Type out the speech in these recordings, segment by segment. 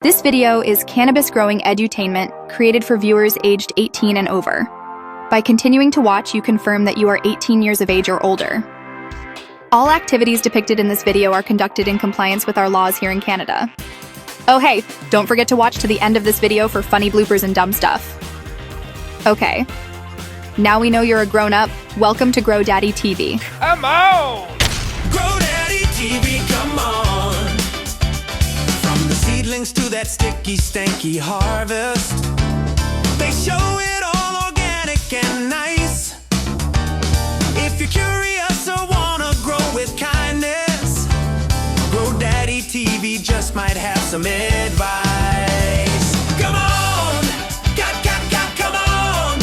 This video is cannabis growing edutainment created for viewers aged 18 and over. By continuing to watch, you confirm that you are 18 years of age or older. All activities depicted in this video are conducted in compliance with our laws here in Canada. Oh hey, don't forget to watch to the end of this video for funny bloopers and dumb stuff. Okay, now we know you're a grown-up, welcome to Grow Daddy TV. Come on! Grow Daddy TV, come on! From the seedlings to that sticky, stanky harvest, they show it all organic and nice. If you're curious or wanna grow with kindness, Grow Daddy TV just might have some advice. Come on! Come on!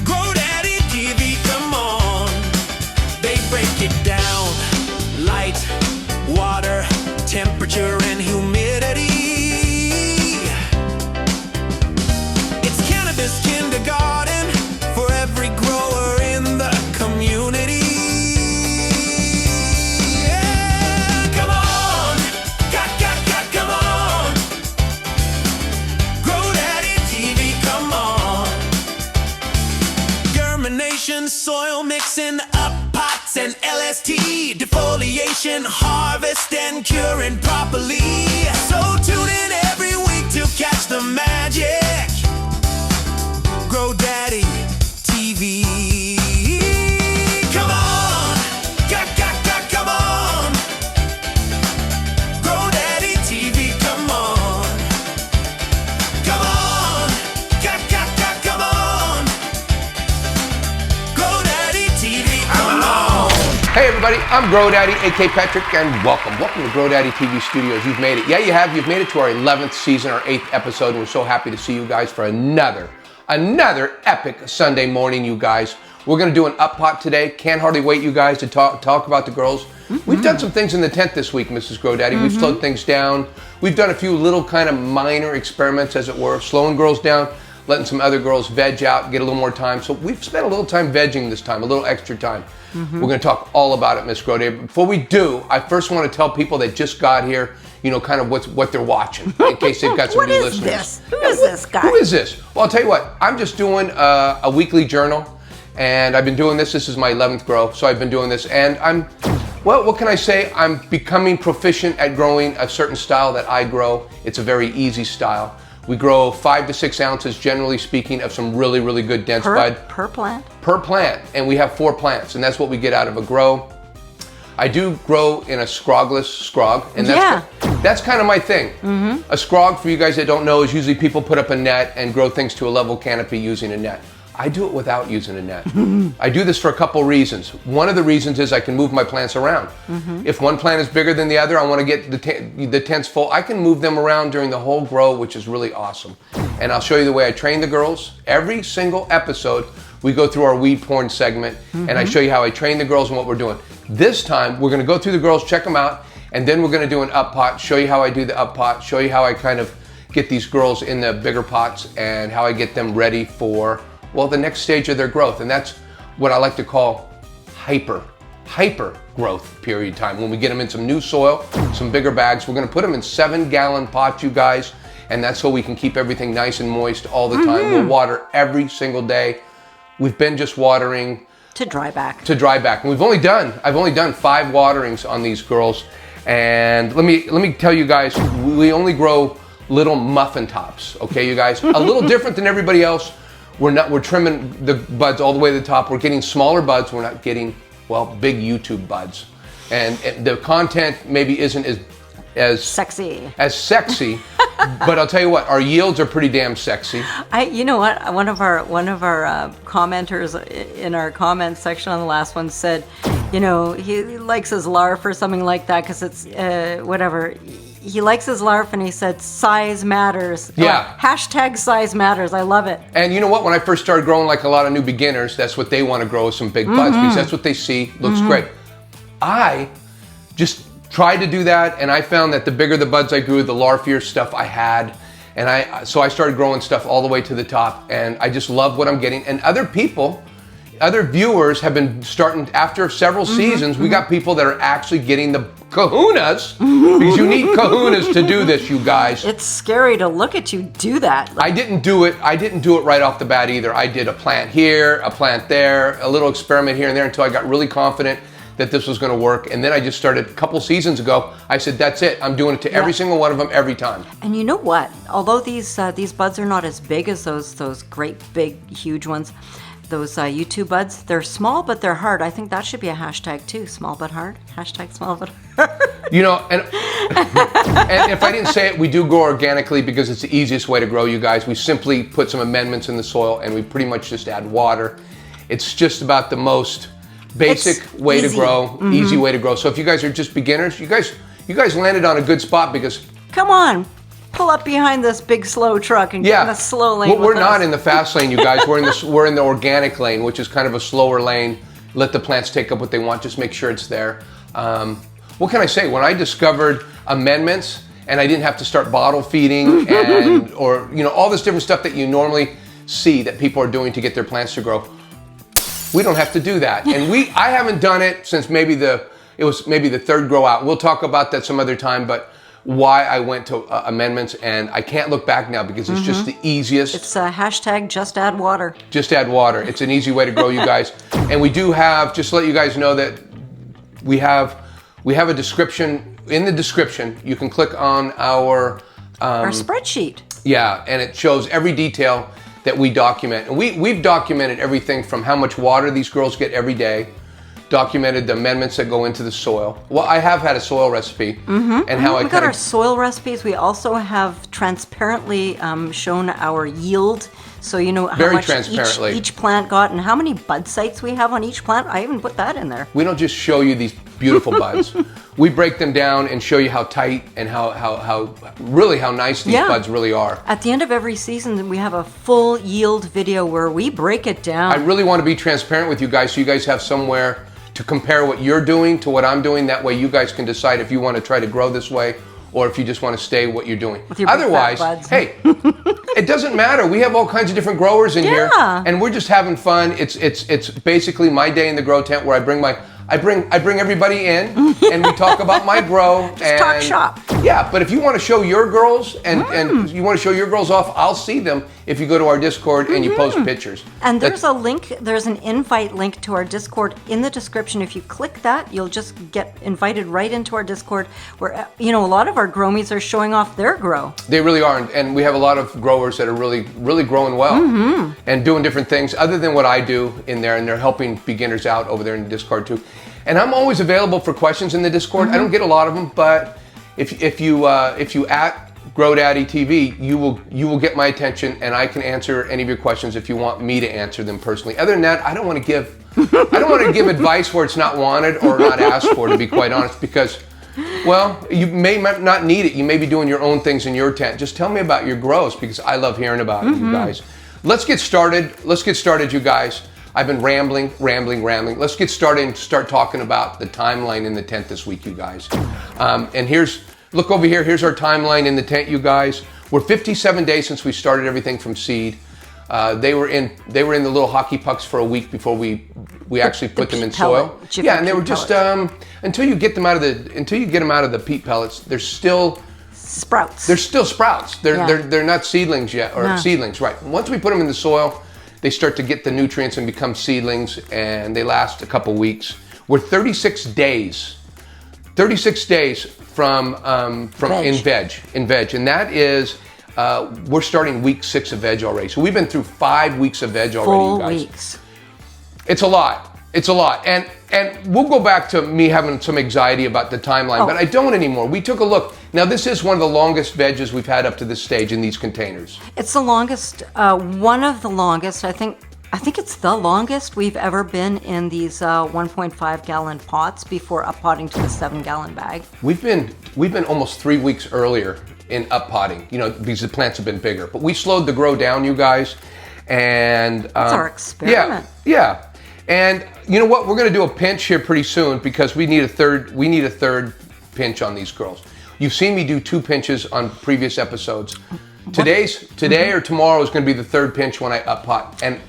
Grow Daddy TV, come on! They break it down. Light, water, temperature, and humidity. It's cannabis kindergarten for every grower in the community. Yeah, come on! Come on! Grow Daddy TV, come on! Germination, soil mixing, up pots and LST, defoliation, harvest and curing properly. So tune in every week to catch the magic. Grow Daddy TV. Come on! Come on! Grow Daddy TV, come on! Come on! Come on! Grow Daddy TV, come on! Hey everybody, I'm Grow Daddy, aka Patrick, and welcome to Grow Daddy TV Studios. You've made it. Yeah, you have. You've made it to our 11th season, our 8th episode, and we're so happy to see you guys for another epic Sunday morning, you guys. We're going to do an up pot today. Can't hardly wait, you guys, to talk about the girls. Mm-hmm. We've done some things in the tent this week, Mrs. Grow Daddy. Mm-hmm. We've slowed things down. We've done a few little kind of minor experiments, as it were, slowing girls down, letting some other girls veg out, get a little more time. So we've spent a little time vegging this time, a little extra time. Mm-hmm. We're going to talk all about it, Miss Grow Daddy. Before we do, I first want to tell people that just got here, you know, kind of what they're watching, in case they've got some new listeners. Who is this guy? Who is this? Well, I'll tell you what, I'm just doing a weekly journal, and I've been doing this. This is my 11th grow, so I've been doing this, and well, what can I say? I'm becoming proficient at growing a certain style that I grow. It's a very easy style. We grow 5 to 6 ounces, generally speaking, of some really, really good dense bud. Per plant? Per plant, and we have 4 plants, and that's what we get out of a grow. I do grow in a scrogless scrog, and that's kind of my thing. Mm-hmm. A scrog, for you guys that don't know, is usually people put up a net and grow things to a level canopy using a net. I do it without using a net. I do this for a couple reasons. One of the reasons is I can move my plants around. Mm-hmm. If one plant is bigger than the other, I want to get the tents full, I can move them around during the whole grow, which is really awesome. And I'll show you the way I train the girls. Every single episode, we go through our weed porn segment, and I show you how I train the girls and what we're doing. This time, we're going to go through the girls, check them out, and then we're going to do an up pot, show you how I do the up pot, show you how I kind of get these girls in the bigger pots, and how I get them ready for, well, the next stage of their growth. And that's what I like to call hyper growth period time. When we get them in some new soil, some bigger bags, we're going to put them in 7-gallon pots, you guys, and that's so we can keep everything nice and moist all the time. We'll water every single day. We've been just watering to dry back. And I've only done 5 waterings on these girls. And let me tell you guys, we only grow little muffin tops, okay, you guys? A little different than everybody else. We're trimming the buds all the way to the top. We're getting smaller buds. We're not getting, well, big YouTube buds. And the content maybe isn't as sexy, but I'll tell you what, our yields are pretty damn sexy. You know what? One of our commenters in our comments section on the last one said, you know, he likes his larf or something like that because it's whatever. He likes his larf, and he said size matters. Yeah. Hashtag size matters. I love it. And you know what? When I first started growing, like a lot of new beginners, that's what they want to grow, is some big buds, because that's what they see. Looks great. I just tried to do that, and I found that the bigger the buds I grew, the larfier stuff I had. And so I started growing stuff all the way to the top, and I just love what I'm getting. And other people other viewers have been starting, after several seasons, we got people that are actually getting the kahunas, because you need kahunas to do this, you guys. It's scary to look at you do that. I didn't do it right off the bat either. I did a plant here, a plant there, a little experiment here and there until I got really confident that this was going to work. And then I just started a couple seasons ago. I said, that's it. I'm doing it to every single one of them every time. And you know what? Although these buds are not as big as those great big huge ones, those YouTube buds, they're small but they're hard. I think that should be a hashtag too. Small but hard. Hashtag small but hard. You know, and if I didn't say it, we do grow organically because it's the easiest way to grow, you guys. We simply put some amendments in the soil and we pretty much just add water. It's just about the most basic way to grow, easy way to grow. So if you guys are just beginners, you guys landed on a good spot because... Come on, pull up behind this big slow truck and get in the slow lane. Well, we're not in the fast lane, you guys. We're in the organic lane, which is kind of a slower lane. Let the plants take up what they want. Just make sure it's there. What can I say? When I discovered amendments and I didn't have to start bottle feeding or all this different stuff that you normally see that people are doing to get their plants to grow, we don't have to do that. And I haven't done it since maybe the third grow out. We'll talk about that some other time, but why I went to amendments, and I can't look back now because it's just the easiest. It's a hashtag just add water. Just add water. It's an easy way to grow, you guys. And we do have, just to let you guys know that we have a description. In the description, you can click on our spreadsheet. Yeah, and it shows every detail that we document. And we've documented everything from how much water these girls get every day, documented the amendments that go into the soil. Well, I have had a soil recipe and how we got our soil recipes. We also have transparently shown our yield. So you know how much each plant got and how many bud sites we have on each plant. I even put that in there. We don't just show you these beautiful buds. We break them down and show you how tight and how nice these buds really are. At the end of every season, we have a full yield video where we break it down. I really want to be transparent with you guys so you guys have somewhere to compare what you're doing to what I'm doing. That way you guys can decide if you want to try to grow this way or if you just want to stay what you're doing. Otherwise, hey, it doesn't matter. We have all kinds of different growers in here, and we're just having fun. It's basically my day in the grow tent where I bring everybody in and we talk about my grow. Just talk shop. Yeah, but if you want to show your girls and you want to show your girls off, I'll see them if you go to our Discord and you post pictures. And there's a link, there's an invite link to our Discord in the description. If you click that, you'll just get invited right into our Discord where, a lot of our gromies are showing off their grow. They really are. And we have a lot of growers that are really, really growing well and doing different things other than what I do in there. And they're helping beginners out over there in the Discord too. And I'm always available for questions in the Discord. I don't get a lot of them, but if you at GrowDaddy TV, you will get my attention, and I can answer any of your questions if you want me to answer them personally. Other than that, I don't want to give advice where it's not wanted or not asked for, to be quite honest, because, well, you may not need it. You may be doing your own things in your tent. Just tell me about your grows because I love hearing about it, you guys. Let's get started, you guys. I've been rambling. Let's get started and start talking about the timeline in the tent this week, you guys. And look over here. Here's our timeline in the tent, you guys. We're 57 days since we started everything from seed. They were in the little hockey pucks for a week before we actually put them in soil. Yeah, and they were just until you get them out of the peat pellets, they're still sprouts. They're still sprouts. They're not seedlings yet, or seedlings, right? Once we put them in the soil, they start to get the nutrients and become seedlings, and they last a couple weeks. We're 36 days from in veg, and that is we're starting week 6 of veg already. So we've been through 5 weeks of veg already, Full you guys. Weeks. It's a lot, and we'll go back to me having some anxiety about the timeline, but I don't anymore. We took a look. Now this is one of the longest veggies we've had up to this stage in these containers. It's the longest, one of the longest. I think it's the longest we've ever been in these 1.5 gallon pots before uppotting to the 7 gallon bag. We've been almost 3 weeks earlier in uppotting, because the plants have been bigger. But we slowed the grow down, you guys, and it's our experiment. Yeah. And you know what? We're going to do a pinch here pretty soon because we need a third pinch on these girls. You've seen me do 2 pinches on previous episodes. Today or tomorrow is going to be the 3rd pinch when I uppot. And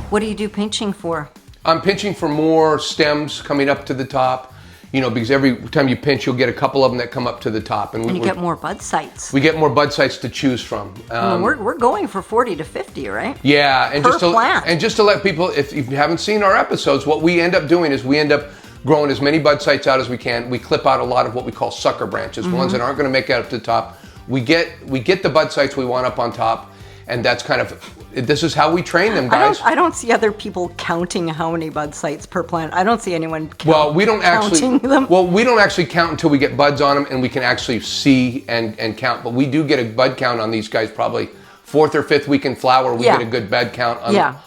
what do you do pinching for? I'm pinching for more stems coming up to the top, you know, because every time you pinch, you'll get a couple of them that come up to the top. And you get more bud sites. We get more bud sites to choose from. We're going for 40 to 50, right? Yeah. And plant. Just to let people, if you haven't seen our episodes, what we end up doing is we end up growing as many bud sites out as we can. We clip out a lot of what we call sucker branches, ones that aren't going to make it up to the top. We get the bud sites we want up on top. And that's kind of, this is how we train them, guys. I don't see other people counting how many bud sites per plant. I don't see anyone we don't counting them. Well, we don't actually count until we get buds on them and we can actually see and count. But we do get a bud count on these guys probably 4th or 5th week in flower. We get a good bud count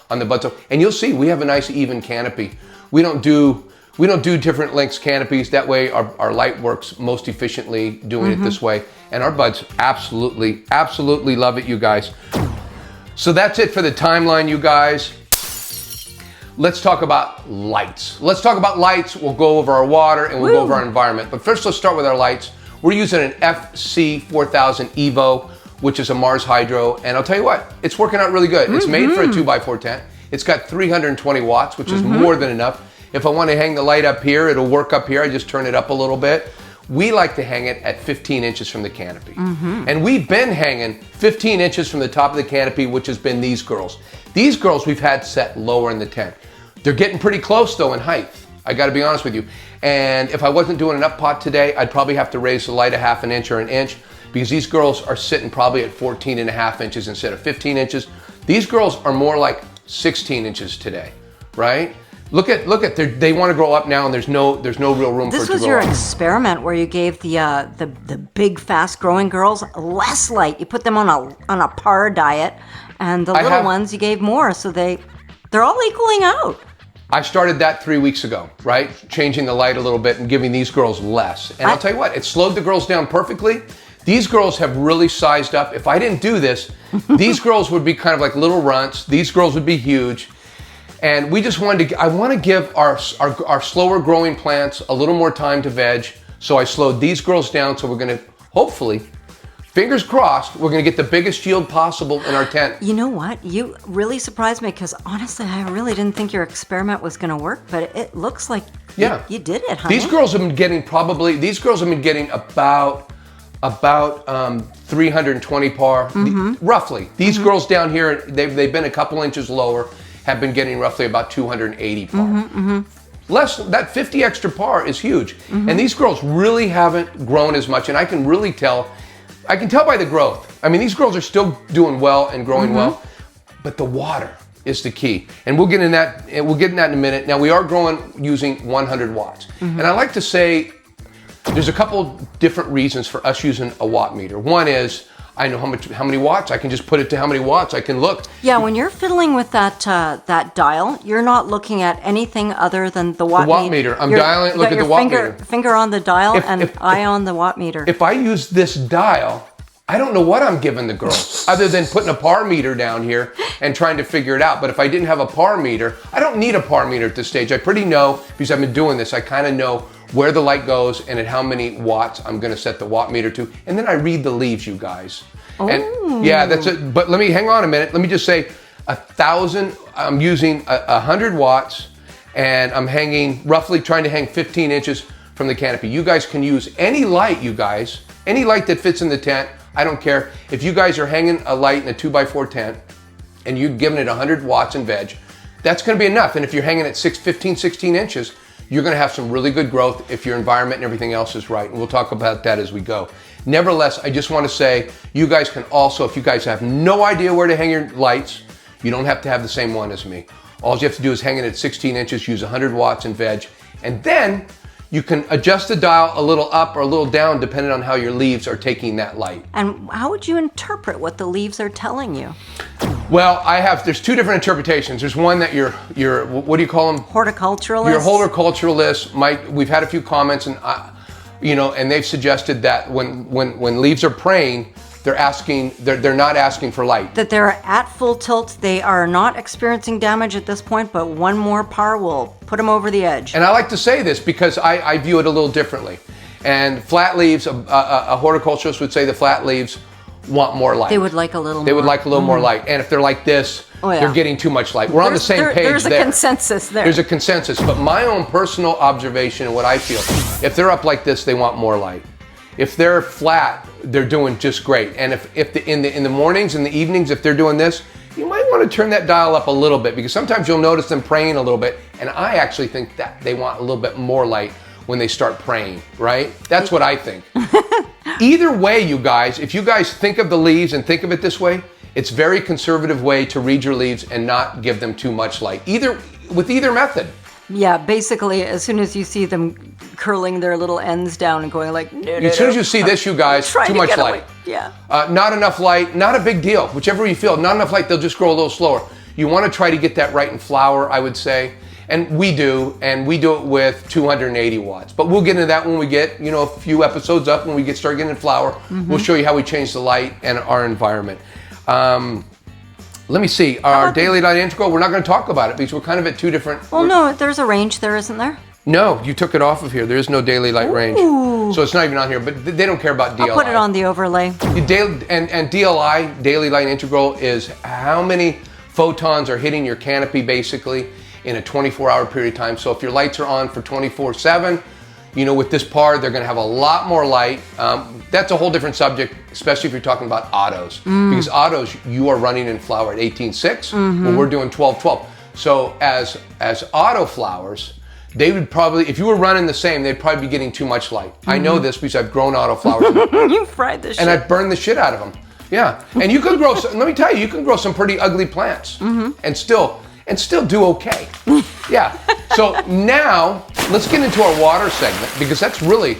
on the buds. And you'll see we have a nice even canopy. We don't do different lengths canopies. That way our light works most efficiently doing it this way. And our buds absolutely, absolutely love it, you guys. So that's it for the timeline, you guys. Let's talk about lights. We'll go over our water and we'll go over our environment. But first, let's start with our lights. We're using an FC4000 Evo, which is a Mars Hydro. And I'll tell you what, it's working out really good. It's made for a 2x4 tent. It's got 320 watts, which is more than enough. If I want to hang the light up here, it'll work up here. I just turn it up a little bit. We like to hang it at 15 inches from the canopy. And we've been hanging 15 inches from the top of the canopy, which has been these girls. These girls we've had set lower in the tent. They're getting pretty close though in height. I gotta be honest with you. And if I wasn't doing an up pot today, I'd probably have to raise the light a half an inch or an inch because these girls are sitting probably at 14 and a half inches instead of 15 inches. These girls are more like 16 inches today, right? Look at they want to grow up now, and there's no real room for it to grow up. This was your experiment where you gave the big fast growing girls less light. You put them on a par diet, and the little ones you gave more, so they're all equaling out. I started that 3 weeks ago, right? Changing the light a little bit and giving these girls less. And I'll tell you what, it slowed the girls down perfectly. These girls have really sized up. If I didn't do this, these girls would be kind of like little runts. These girls would be huge. And we just I want to give our slower growing plants a little more time to veg. So I slowed these girls down. So we're going to, hopefully, fingers crossed, we're going to get the biggest yield possible in our tent. You know what? You really surprised me because honestly, I really didn't think your experiment was going to work, but it looks like you did it, honey. These girls have been getting about 320 par, roughly. These girls down here, they've been a couple inches lower, have been getting roughly about 280 par. Less, that 50 extra par is huge. And these girls really haven't grown as much, and I can really tell, by the growth. I mean, these girls are still doing well and growing well, but the water is the key. And we'll get in that in a minute. Now we are growing using 100 watts. And I like to say, there's a couple different reasons for us using a watt meter. One is, I know how many watts. I can just put it to how many watts. I can look. Yeah, when you're fiddling with that dial, you're not looking at anything other than the watt meter. I'm dialing. Look at the watt meter. Finger on the dial and eye on the watt meter. If I use this dial, I don't know what I'm giving the girls other than putting a par meter down here and trying to figure it out. But if I didn't have a par meter, I don't need a par meter at this stage. I pretty know, because I've been doing this, I kind of know where the light goes and at how many watts I'm going to set the watt meter to. And then I read the leaves, you guys. And yeah, that's it. But hang on a minute. Let me just say 1,000, I'm using 100 watts and I'm roughly trying to hang 15 inches from the canopy. You guys can use any light, any light that fits in the tent. I don't care. If you guys are hanging a light in a 2x4 tent and you're giving it 100 watts in veg, that's going to be enough. And if you're hanging at 16 inches, you're going to have some really good growth if your environment and everything else is right. And we'll talk about that as we go. Nevertheless, I just want to say, you guys can also, if you guys have no idea where to hang your lights, you don't have to have the same one as me. All you have to do is hang it at 16 inches, use 100 watts in veg, and then you can adjust the dial a little up or a little down depending on how your leaves are taking that light. And how would you interpret what the leaves are telling you? Well, there's two different interpretations. There's one that your what do you call them? Horticulturalists. Your horticulturalists. We've had a few comments, and and they've suggested that when leaves are praying, they're not asking for light. That they're at full tilt. They are not experiencing damage at this point, but one more par will put them over the edge. And I like to say this because I view it a little differently. And flat leaves, a horticulturalist would say the flat leaves want more light. They would like a little more. They would like a little more light. And if they're like this, they're getting too much light. We're on the same page there. There's a consensus there. There's a consensus, but my own personal observation and what I feel, if they're up like this, they want more light. If they're flat, they're doing just great. And if in the mornings and the evenings, if they're doing this, you might want to turn that dial up a little bit, because sometimes you'll notice them praying a little bit, and I actually think that they want a little bit more light when they start praying, right? That's what I think. Either way, you guys, if you guys think of the leaves and think of it this way, it's a very conservative way to read your leaves and not give them too much light, with either method. Yeah, basically, as soon as you see them curling their little ends down and going like, no, as soon as you see this, you guys, too much light. Yeah. Not enough light, not a big deal. Whichever you feel, not enough light, they'll just grow a little slower. You want to try to get that right in flower, I would say. And we do it with 280 watts. But we'll get into that when we get, a few episodes up, when we start getting in flower. Mm-hmm. We'll show you how we change the light and our environment. Let me see, our daily light integral, we're not going to talk about it because we're kind of at two different... Well, no, there's a range there, isn't there? No, you took it off of here. There is no daily light range. So it's not even on here, but they don't care about DLI. I'll put it on the overlay. And DLI, daily light integral, is how many photons are hitting your canopy basically in a 24-hour period of time. So if your lights are on for 24/7, with this par, they're going to have a lot more light. That's a whole different subject, especially if you're talking about autos. Because autos, you are running in flower at 18.6, well, we're doing 12.12. So as auto flowers, they would probably, if you were running the same, they'd probably be getting too much light. I know this because I've grown auto flowers. You fried the shit. And I've burned the shit out of them. Yeah. And you can grow, let me tell you, you can grow some pretty ugly plants and still do okay. Yeah. So now let's get into our water segment, because that's really,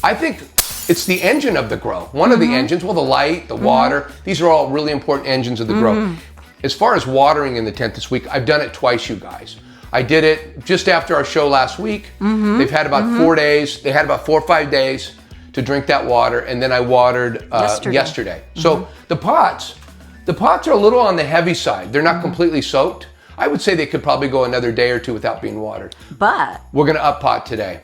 I think it's the engine of the grow. One of the engines, well, the light, the water, these are all really important engines of the grow. As far as watering in the tent this week, I've done it twice, you guys. I did it just after our show last week. They've had about 4 days. They had about 4 or 5 days to drink that water, and then I watered yesterday. So the pots are a little on the heavy side. They're not completely soaked. I would say they could probably go another day or two without being watered. But we're going to up pot today.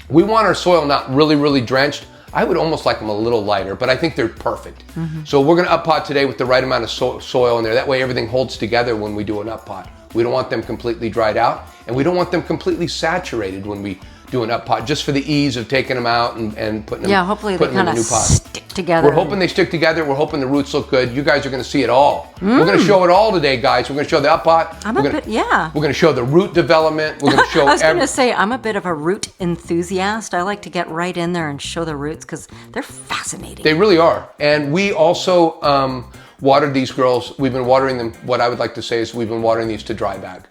We want our soil not really, really drenched. I would almost like them a little lighter, but I think they're perfect. So we're going to up pot today with the right amount of soil in there. That way everything holds together when we do an up pot. We don't want them completely dried out, and we don't want them completely saturated when we do an up pot, just for the ease of taking them out and putting them, hopefully they kind of stick together. We're hoping they stick together. We're hoping the roots look good. You guys are going to see it all. We're going to show it all today, guys. We're going to show the up pot. We're going to show the root development. We're going to show I was going to say, I'm a bit of a root enthusiast. I like to get right in there and show the roots because they're fascinating. They really are. And we also watered these girls. We've been watering them. What I would like to say is we've been watering these to dry bag.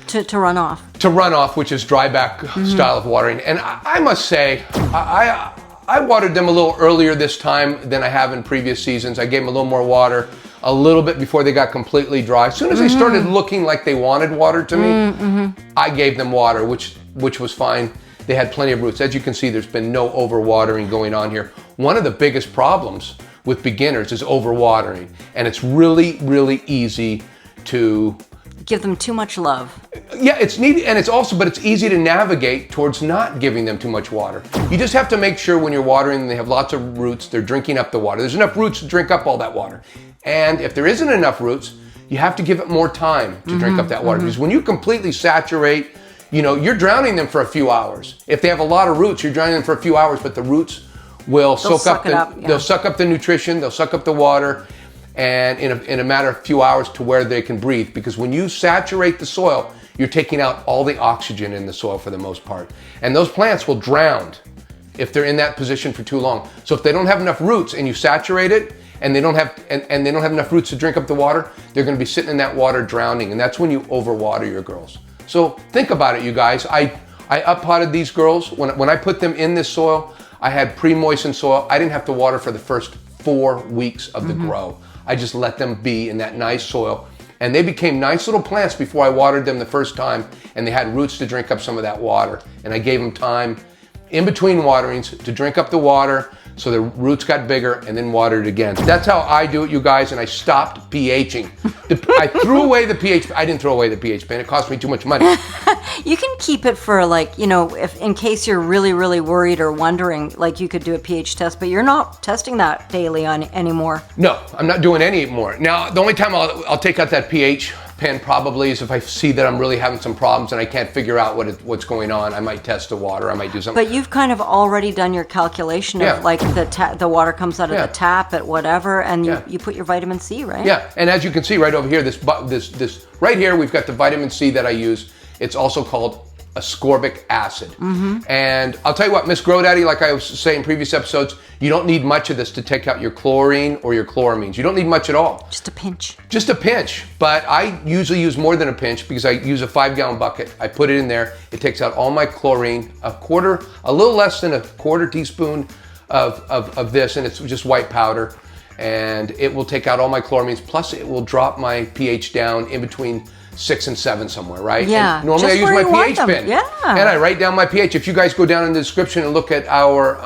To run off. To run off, which is dry back style of watering. And I must say, I watered them a little earlier this time than I have in previous seasons. I gave them a little more water, a little bit before they got completely dry. As soon as they started looking like they wanted water to me, I gave them water, which was fine. They had plenty of roots. As you can see, there's been no overwatering going on here. One of the biggest problems with beginners is overwatering, and it's really, really easy to give them too much love. Yeah, it's neat, and but it's easy to navigate towards not giving them too much water. You just have to make sure when you're watering them, they have lots of roots, they're drinking up the water. There's enough roots to drink up all that water. And if there isn't enough roots, you have to give it more time to drink up that water. Because when you completely saturate, you're drowning them for a few hours. If they have a lot of roots, you're drowning them for a few hours, but the roots will they'll suck up the nutrition, they'll suck up the water, and in a matter of a few hours to where they can breathe. Because when you saturate the soil, you're taking out all the oxygen in the soil for the most part. And those plants will drown if they're in that position for too long. So if they don't have enough roots and you saturate it, and they don't have enough roots to drink up the water, they're going to be sitting in that water drowning, and that's when you overwater your girls. So think about it, you guys. I up potted these girls. When I put them in this soil, I had pre-moistened soil. I didn't have to water for the first 4 weeks of the grow. I just let them be in that nice soil. And they became nice little plants before I watered them the first time, and they had roots to drink up some of that water. And I gave them time, in between waterings to drink up the water so the roots got bigger, and then watered again. That's how I do it, you guys, and I stopped pHing. I threw away the pH. I didn't throw away the pH pen. It cost me too much money. You can keep it for like, you know, if in case you're really, really worried or wondering, like you could do a pH test, but you're not testing that daily on anymore. No, I'm not doing any more. Now, the only time I'll take out that pH pen probably is if I see that I'm really having some problems and I can't figure out what's going on. I might test the water. I might do something. But you've kind of already done your calculation of like the water comes out of the tap at whatever, and you put your vitamin C, right? Yeah, and as you can see right over here, this right here, we've got the vitamin C that I use. It's also called ascorbic acid. And I'll tell you what, Miss GrowDaddy, like I was saying in previous episodes, you don't need much of this to take out your chlorine or your chloramines. You don't need much at all. Just a pinch. Just a pinch, but I usually use more than a pinch because I use a 5-gallon bucket. I put it in there. It takes out all my chlorine, a little less than a quarter teaspoon of this, and it's just white powder. And it will take out all my chloramines, plus it will drop my pH down in between 6 and 7 somewhere, right? Yeah. And normally I use my pH pen. Yeah. And I write down my pH. If you guys go down in the description and look at our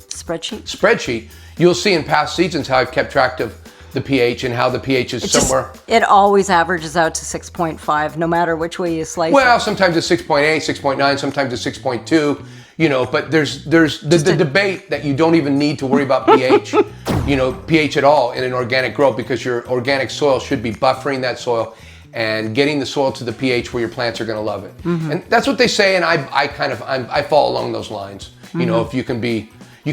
spreadsheet, you'll see in past seasons how I've kept track of the pH and how the pH is somewhere. It always averages out to 6.5, no matter which way you slice it. Well, sometimes it's 6.8, 6.9, sometimes it's 6.2. You know, but there's the debate that you don't even need to worry about pH, pH at all in an organic grow, because your organic soil should be buffering that soil and getting the soil to the pH where your plants are going to love it. And that's what they say, and I fall along those lines. You know, if you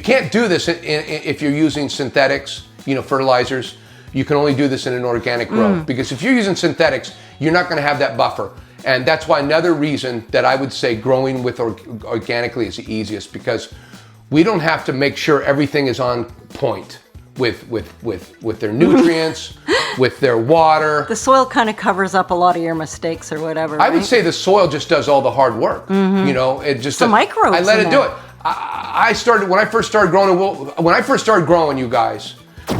can't do this if you're using synthetics, fertilizers. You can only do this in an organic grow, because if you're using synthetics, you're not going to have that buffer. And that's why another reason that I would say growing with organically is the easiest, because we don't have to make sure everything is on point with their nutrients, with their water. The soil kind of covers up a lot of your mistakes or whatever. I would say the soil just does all the hard work. It just the microbes. I let it do it. When I first started growing, you guys,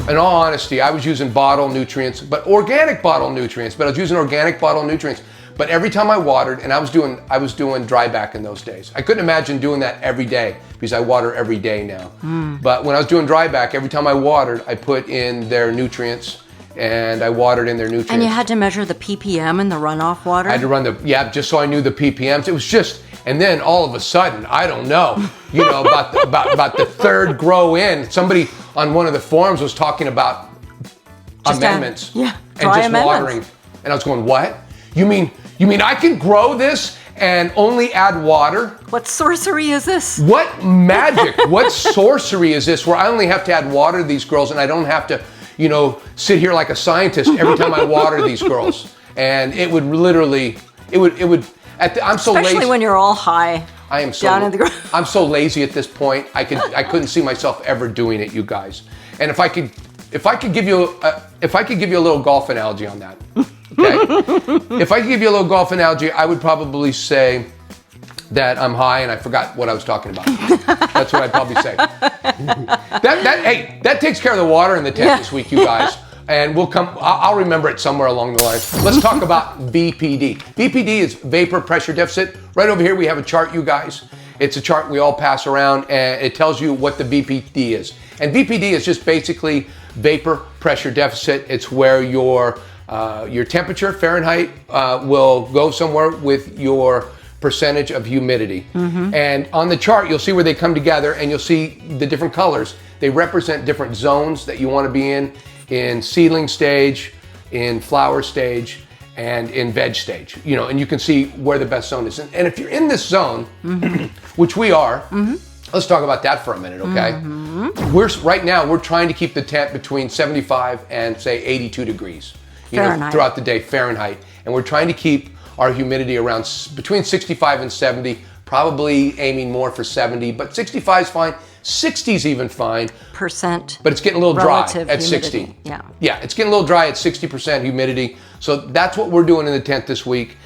in all honesty, I was using bottle nutrients, but organic bottle nutrients. But I was using organic bottle nutrients. But every time I watered, and I was doing dry back in those days. I couldn't imagine doing that every day, because I water every day now. But when I was doing dry back, every time I watered, I put in their nutrients, and I watered in their nutrients. And you had to measure the ppm in the runoff water? I had to run just so I knew the ppms. It was just, and then all of a sudden, I don't know, about the third grow in, somebody on one of the forums was talking about amendments. Dry and just amendments. Watering. And I was going, what? You mean I can grow this and only add water? What sorcery is this? What magic, what sorcery is this, where I only have to add water to these girls, and I don't have to, sit here like a scientist every time I water these girls? And it would literally, I'm so lazy. Especially when you're all high. I am so down in the ground. I'm so lazy at this point. I couldn't see myself ever doing it, you guys. And if I could give you a little golf analogy on that, okay? If I could give you a little golf analogy, I would probably say that I'm high and I forgot what I was talking about. That's what I'd probably say. That takes care of the water in the tent this week, you guys. And I'll remember it somewhere along the lines. Let's talk about VPD. VPD is vapor pressure deficit. Right over here we have a chart, you guys. It's a chart we all pass around, and it tells you what the VPD is. And VPD is just basically vapor pressure deficit. It's where your temperature, Fahrenheit, will go somewhere with your percentage of humidity. And on the chart, you'll see where they come together, and you'll see the different colors. They represent different zones that you want to be in seedling stage, in flower stage, and in veg stage. And you can see where the best zone is. And if you're in this zone, which we are, let's talk about that for a minute, okay? Right now, we're trying to keep the tent between 75 and say 82 degrees. Throughout the day, Fahrenheit. And we're trying to keep our humidity around between 65 and 70, probably aiming more for 70, but 65 is fine. 60 is even fine. But it's getting a little dry at humidity. 60. Yeah, it's getting a little dry at 60% humidity. So that's what we're doing in the tent this week.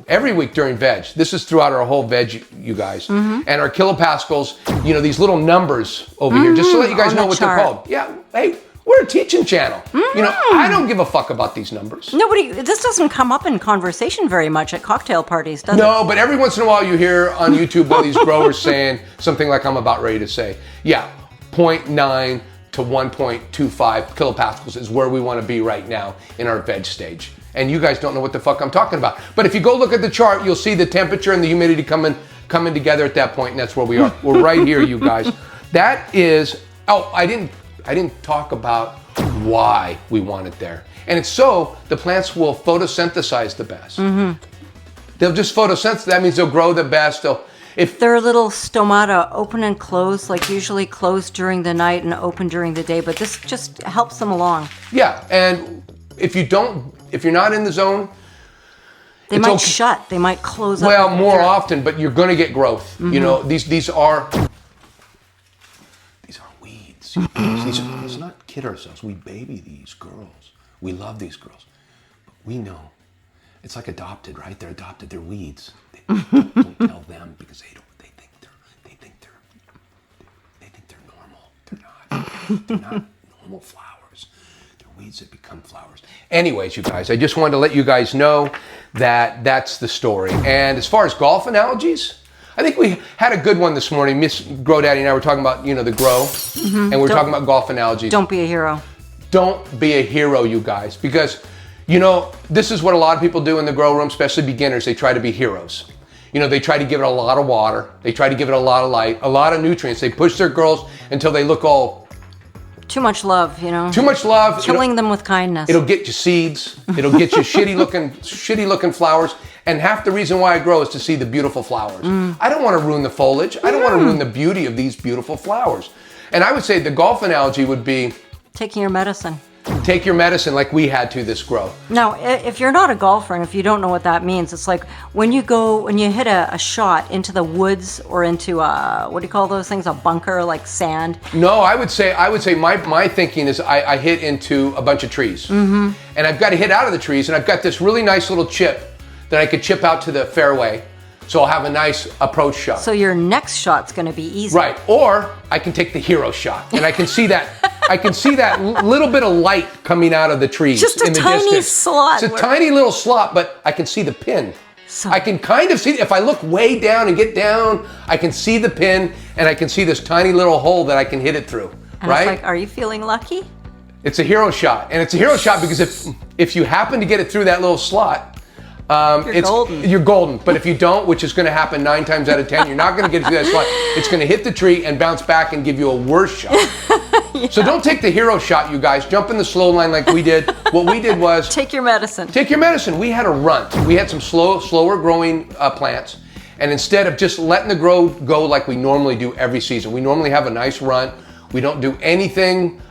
Every week during veg. This is throughout our whole veg, you guys. And our kilopascals, these little numbers over here, just to let you guys know what they're called. Yeah, hey, We're a teaching channel. You know, I don't give a fuck about these numbers. This doesn't come up in conversation very much at cocktail parties, does it? No, but every once in a while you hear on YouTube one of these growers saying something like I'm about ready to say. Yeah, 0.9 to 1.25 kilopascals is where we want to be right now in our veg stage. And you guys don't know what the fuck I'm talking about. But if you go look at the chart, you'll see the temperature and the humidity coming together at that point, and that's where we are. We're right here, you guys. That is, I didn't talk about why we want it there. And it's so the plants will photosynthesize the best. They'll just photosynthesize. That means they'll grow the best. If their little stomata open and close, like usually closed during the night and open during the day, but this just helps them along. Yeah, and if you're not in the zone, they might shut. They might close up. Well, more often, but you're going to get growth. You know, these are weeds. Let's not kid ourselves. We baby these girls. We love these girls, but we know it's like adopted, right? They're adopted. They're weeds. Don't tell them because they think they're normal. They're not. They're not normal flowers. They're weeds that become flowers. Anyways, you guys, I just wanted to let you guys know that that's the story. And as far as golf analogies, I think we had a good one this morning. Miss Grow Daddy and I were talking about, the grow, and we're talking about golf analogies. Don't be a hero. Don't be a hero, you guys, because, this is what a lot of people do in the grow room, especially beginners. They try to be heroes. They try to give it a lot of water. They try to give it a lot of light, a lot of nutrients. They push their girls until they look all... Too much love, Too much love. Killing them with kindness. It'll get you seeds. It'll get you shitty looking flowers. And half the reason why I grow is to see the beautiful flowers. I don't want to ruin the foliage. I don't want to ruin the beauty of these beautiful flowers. And I would say the golf analogy would be... taking your medicine. Take your medicine like we had to this grow. Now, if you're not a golfer and if you don't know what that means, it's like when you hit a shot into the woods or into what do you call those things? A bunker, like sand? No, I would say my thinking is I hit into a bunch of trees. And I've got to hit out of the trees, and I've got this really nice little chip that I could chip out to the fairway. So I'll have a nice approach shot. So your next shot's going to be easy. Right. Or I can take the hero shot, and I can see that little bit of light coming out of the trees just in the tiny distance. slot. It's a tiny little slot, but I can see the pin. So I can kind of see, if I look way down and get down, I can see the pin, and I can see this tiny little hole that I can hit it through. And right? It's like, are you feeling lucky? It's a hero shot, and it's a hero shot because if you happen to get it through that little slot, you're golden. But if you don't, which is going to happen 9 times out of 10, you're not going to get it through that slot. It's going to hit the tree and bounce back and give you a worse shot. So don't take the hero shot, you guys. Jump in the slow line like we did. What we did was... take your medicine. Take your medicine. We had a runt. We had some slower growing plants. And instead of just letting the grow go like we normally do every season, we normally have a nice runt. We don't do anything.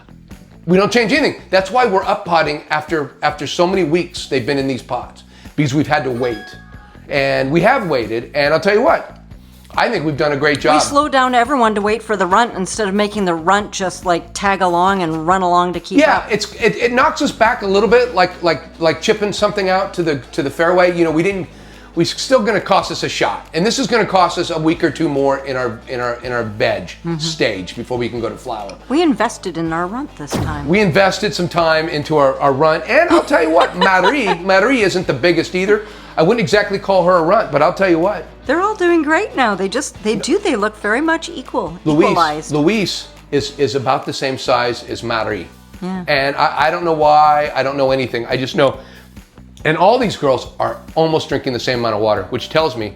We don't change anything. That's why we're up potting after so many weeks they've been in these pots. Because we've had to wait. And we have waited, and I'll tell you what, I think we've done a great job. We slowed down everyone to wait for the runt instead of making the runt just like tag along and run along to keep up. Yeah, it knocks us back a little bit, like chipping something out to the fairway. We're still going to cost us a shot, and this is going to cost us a week or two more in our veg stage before we can go to flower. We invested in our runt this time. We invested some time into our runt, and I'll tell you what, Marie isn't the biggest either. I wouldn't exactly call her a runt, but I'll tell you what. They're all doing great now. They look very much equalized. Louise is about the same size as Marie. Yeah. And I don't know why, I don't know anything. I just know. And all these girls are almost drinking the same amount of water, which tells me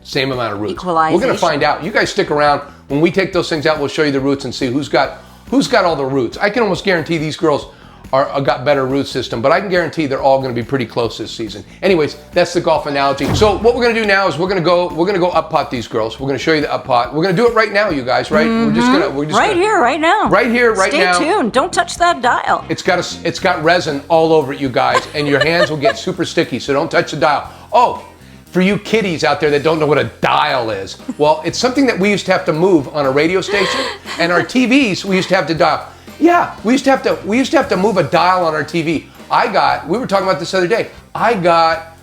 same amount of roots. Equalization. We're going to find out. You guys stick around. When we take those things out, we'll show you the roots and see who's got all the roots. I can almost guarantee these girls got better root system, but I can guarantee they're all going to be pretty close this season. Anyways, that's the golf analogy. So what we're going to do now is we're going to go up pot these girls. We're going to show you the up pot. We're going to do it right now, you guys. Right? We're just right here, right now. Right here, right now. Stay tuned. Don't touch that dial. It's got resin all over it, you guys, and your hands will get super sticky. So don't touch the dial. Oh, for you kiddies out there that don't know what a dial is, well, it's something that we used to have to move on a radio station, and our TVs we used to have to dial. Yeah, we used to have to move a dial on our TV. We were talking about this the other day. I got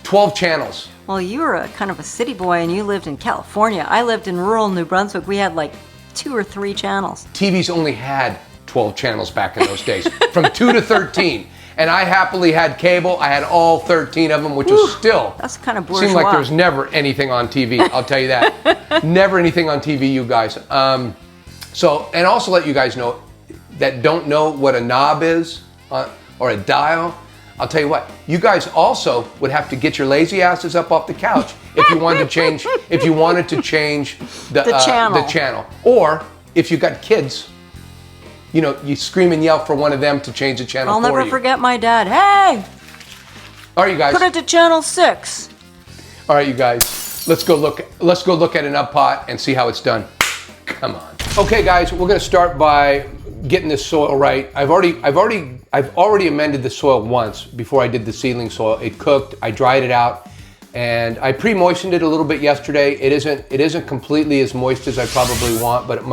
12 channels. Well, you were a kind of a city boy and you lived in California. I lived in rural New Brunswick. We had like 2 or 3 channels. TVs only had 12 channels back in those days, from 2 to 13. And I happily had cable. I had all 13 of them, which was still... That's kind of bourgeois. Seemed like there was never anything on TV, I'll tell you that. Never anything on TV, you guys. So, and also let you guys know that don't know what a knob is or a dial. I'll tell you what, you guys also would have to get your lazy asses up off the couch if you wanted to change, the channel. Or if you got kids, you know, you scream and yell for one of them to change the channel I'll never forget my dad. Hey! All right, you guys. Put it to channel 6. All right, you guys. Let's go look at an up pot and see how it's done. Come on. Okay, guys, we're gonna start by getting this soil right. I've already amended the soil once before I did the seedling soil. It cooked, I dried it out, and I pre-moistened it a little bit yesterday. It isn't completely as moist as I probably want, but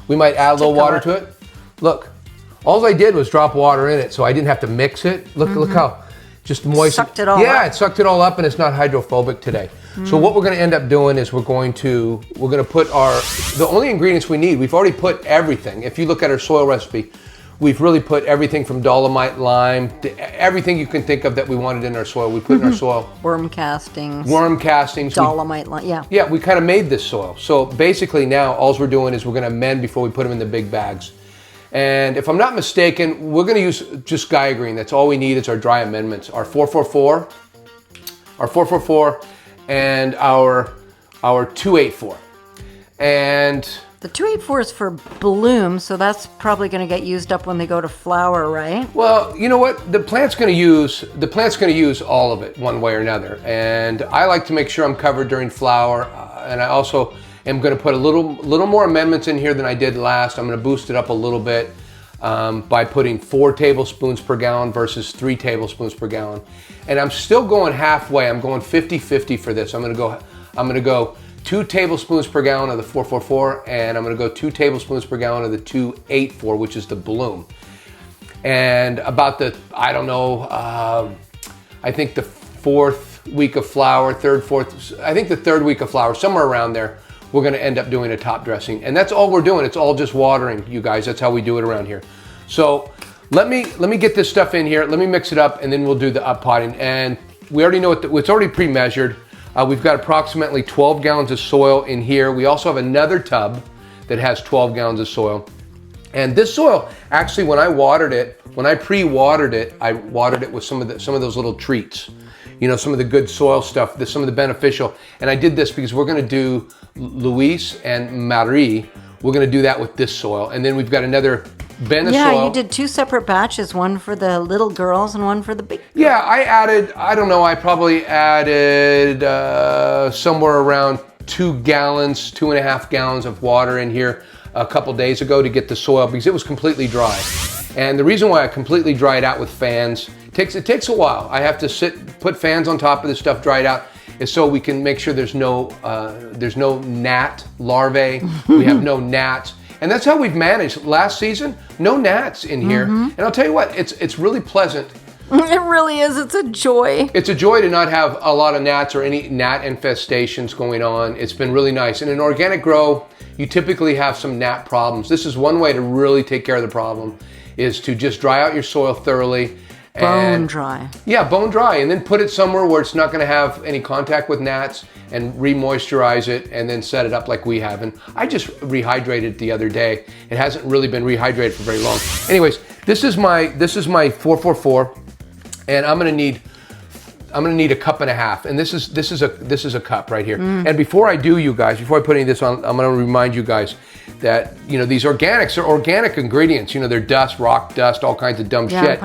we might add a little water to it. Look, all I did was drop water in it, so I didn't have to mix it. Look how just moist. Sucked it all up. Yeah, it sucked it all up, and it's not hydrophobic today. So what we're going to end up doing is we're going to put the only ingredients we need. We've already put everything. If you look at our soil recipe, we've really put everything from dolomite, lime, to everything you can think of that we wanted in our soil. We put in our soil. Worm castings. Dolomite, lime, yeah. Yeah, we kind of made this soil. So basically now all we're doing is we're going to amend before we put them in the big bags. And if I'm not mistaken, we're going to use just Gaia Green. That's all we need is our dry amendments. Our 444, and our 284. And the 284 is for bloom, so that's probably going to get used up when they go to flower, right? Well, you know what? The plant's going to use all of it one way or another. And I like to make sure I'm covered during flower, and I also am going to put a little more amendments in here than I did last. I'm going to boost it up a little bit by putting 4 tablespoons per gallon versus 3 tablespoons per gallon. And I'm still going halfway. I'm going 50-50 for this. I'm going to go 2 tablespoons per gallon of the 444, and I'm going to go 2 tablespoons per gallon of the 284, which is the bloom. And about I think the 4th week of flower, I think the 3rd week of flower, somewhere around there, we're going to end up doing a top dressing. And that's all we're doing. It's all just watering, you guys. That's how we do it around here. So let me get this stuff in here. Let me mix it up, and then we'll do the up potting. And we already know it's already pre-measured. We've got approximately 12 gallons of soil in here. We also have another tub that has 12 gallons of soil. And this soil, actually, when I pre-watered it, I watered it with some of those little treats. You know, some of the good soil stuff, some of the beneficial. And I did this because we're going to do Louise and Marie. We're going to do that with this soil. And then we've got another bin of soil. Yeah, you did 2 separate batches, one for the little girls and one for the big girls. Yeah, I probably added somewhere around 2.5 gallons of water in here a couple days ago to get the soil because it was completely dry. And the reason why I completely dried out with fans, it takes a while. I have to put fans on top of this stuff, dry it out, is so we can make sure there's no gnat larvae. We have no gnats. And that's how we've managed last season. No gnats in here. And I'll tell you what, it's really pleasant. It really is. It's a joy. It's a joy to not have a lot of gnats or any gnat infestations going on. It's been really nice. In an organic grow, you typically have some gnat problems. This is one way to really take care of the problem, is to just dry out your soil thoroughly. Bone dry. Yeah, bone dry, and then put it somewhere where it's not going to have any contact with gnats, and re-moisturize it, and then set it up like we have. And I just rehydrated it the other day. It hasn't really been rehydrated for very long. Anyways, this is my 444, and I'm going to need 1.5 cups, and this is a cup right here. And before I do, you guys, before I put any of this on, I'm going to remind you guys that these organics are organic ingredients. They're dust, rock dust, all kinds of dumb shit.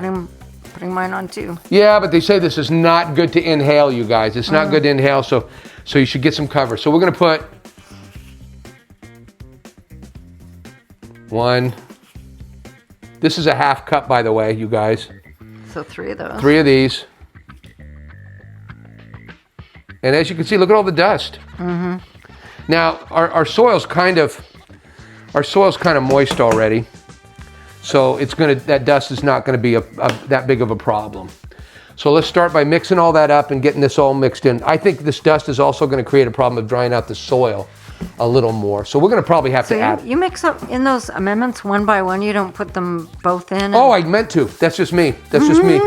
Putting mine on too. Yeah, but they say this is not good to inhale, you guys. It's not good to inhale, so you should get some cover. So we're going to put 1. This is a 1/2 cup, by the way, you guys. So 3 of those. 3 of these. And as you can see, look at all the dust. Now, our soil's kind of moist already. So that dust is not going to be that big of a problem. So let's start by mixing all that up and getting this all mixed in. I think this dust is also going to create a problem of drying out the soil. a little more. So we're going to probably have to add. You mix up in those amendments one by one. You don't put them both in. Oh, I meant to. That's just me. That's just me.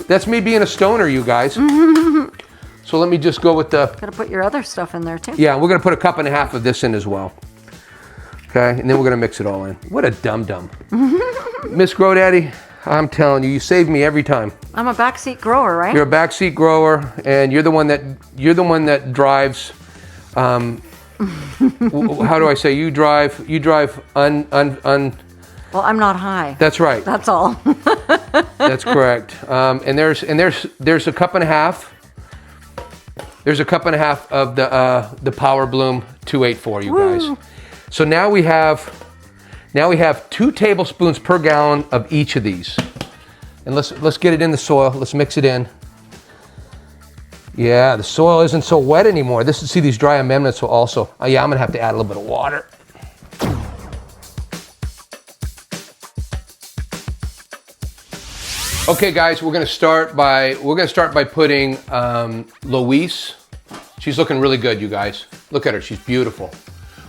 That's me being a stoner, you guys. So let me just go with the. Got to put your other stuff in there too. Yeah, we're going to put a cup and a half of this in as well. Okay, and then we're going to mix it all in. What a dum-dum. Miss Grow Daddy, I'm telling you, you save me every time. I'm a backseat grower, right? You're a backseat grower, and you're the one that drives. How do I say? You drive. Well, I'm not high. That's right. That's all. That's correct. And there's a cup and a half. There's a cup and a half of the Power Bloom 284, you guys. So now we have 2 tablespoons per gallon of each of these. And let's get it in the soil. Let's mix it in. Yeah, the soil isn't so wet anymore. See these dry amendments will also. Oh yeah, I'm gonna have to add a little bit of water. Okay, guys, we're gonna start by putting Louise. She's looking really good, you guys. Look at her, she's beautiful.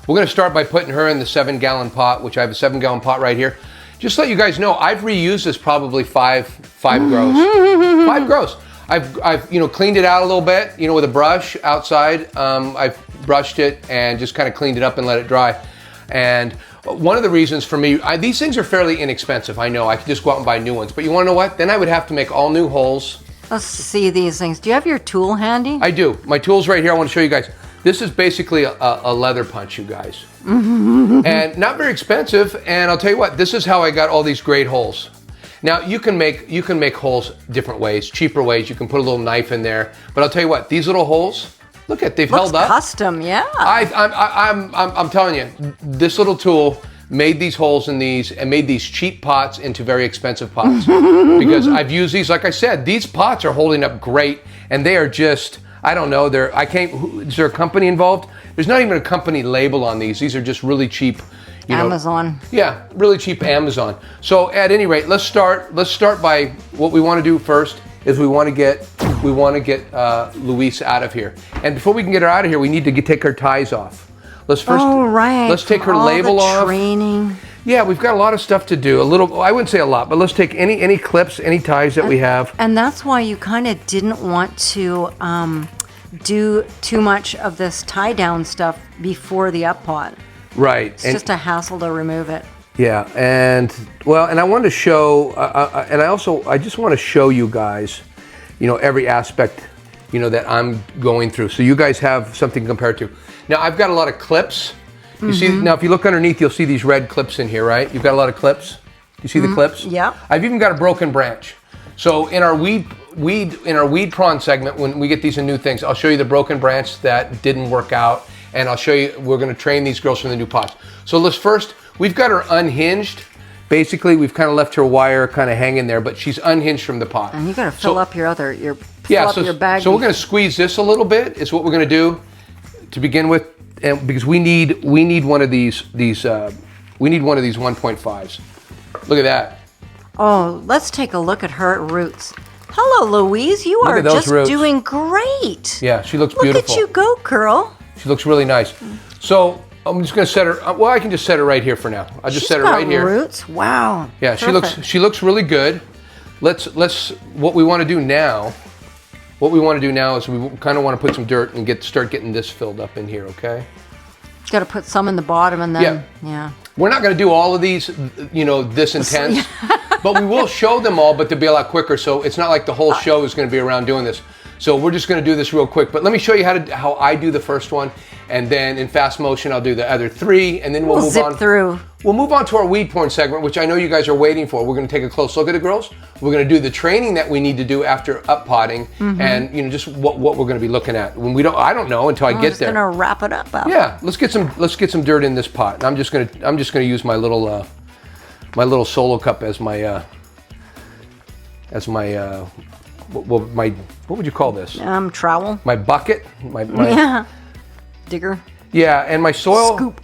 We're gonna start by putting her in the 7-gallon pot, which I have a 7-gallon pot right here. Just to let you guys know, I've reused this probably five grows. 5 grows. I've cleaned it out a little bit, with a brush outside. I've brushed it and just kind of cleaned it up and let it dry. And one of the reasons for me, these things are fairly inexpensive. I know I could just go out and buy new ones, but you want to know what? Then I would have to make all new holes. Let's see these things. Do you have your tool handy? I do. My tool's right here. I want to show you guys. This is basically a leather punch, you guys. And not very expensive. And I'll tell you what, this is how I got all these great holes. Now you can make holes different ways, cheaper ways. You can put a little knife in there. But I'll tell you what, these little holes, look at, they've held up. Custom, yeah. I'm telling you, this little tool made these holes in these and made these cheap pots into very expensive pots. Because I've used these, like I said, these pots are holding up great, and they are just, I don't know, is there a company involved? There's not even a company label on these. These are just really cheap. Amazon. Yeah, really cheap Amazon. So at any rate, let's start by what we want to do first is we want to get Louise out of here. And before we can get her out of here, we need to take her ties off. Let's first. Oh right. Let's take her label off. Training. Yeah, we've got a lot of stuff to do. I wouldn't say a lot, but let's take any clips, any ties that we have. And that's why you kind of didn't want to do too much of this tie down stuff before the up pot. Right. It's just a hassle to remove it. Yeah, and I wanted to show, I just want to show you guys, every aspect, that I'm going through. So you guys have something to compare to. Now, I've got a lot of clips. You see, now if you look underneath, you'll see these red clips in here, right? You've got a lot of clips. Do you see the clips? Yeah. I've even got a broken branch. So in our weed prawn segment, when we get these in new things, I'll show you the broken branch that didn't work out. And I'll show you, we're going to train these girls from the new pots. So we've got her unhinged. Basically, we've kind of left her wire kind of hanging there, but she's unhinged from the pot. And you got to fill up your bag. So we're going to squeeze this a little bit, is what we're going to do to begin with. And because we need one of these 1.5s. Look at that. Oh, let's take a look at her roots. Hello, Louise. You are just doing great. Yeah, she looks beautiful. Look at you go, girl. She looks really nice. So I'm just going to set her. Well, I can just set her right here for now. I'll just set her right here. Roots. Wow. Yeah, perfect. she looks really good. What we want to do now is we kind of want to put some dirt and start getting this filled up in here. Okay. Got to put some in the bottom and then yeah. We're not going to do all of these, this intense, but we will show them all, but they'll be a lot quicker. So it's not like the whole show is going to be around doing this. So we're just going to do this real quick. But let me show you how I do the first one, and then in fast motion I'll do the other 3, and then we'll move on. Zip through. We'll move on to our weed porn segment, which I know you guys are waiting for. We're going to take a close look at the girls. We're going to do the training that we need to do after up potting, and just what we're going to be looking at. I don't know until I get there. We're going to wrap it up. Yeah, let's get some dirt in this pot. And I'm just going to use my little solo cup as my what would you call this? Trowel. My bucket. Digger. Yeah, and my soil. Scoop.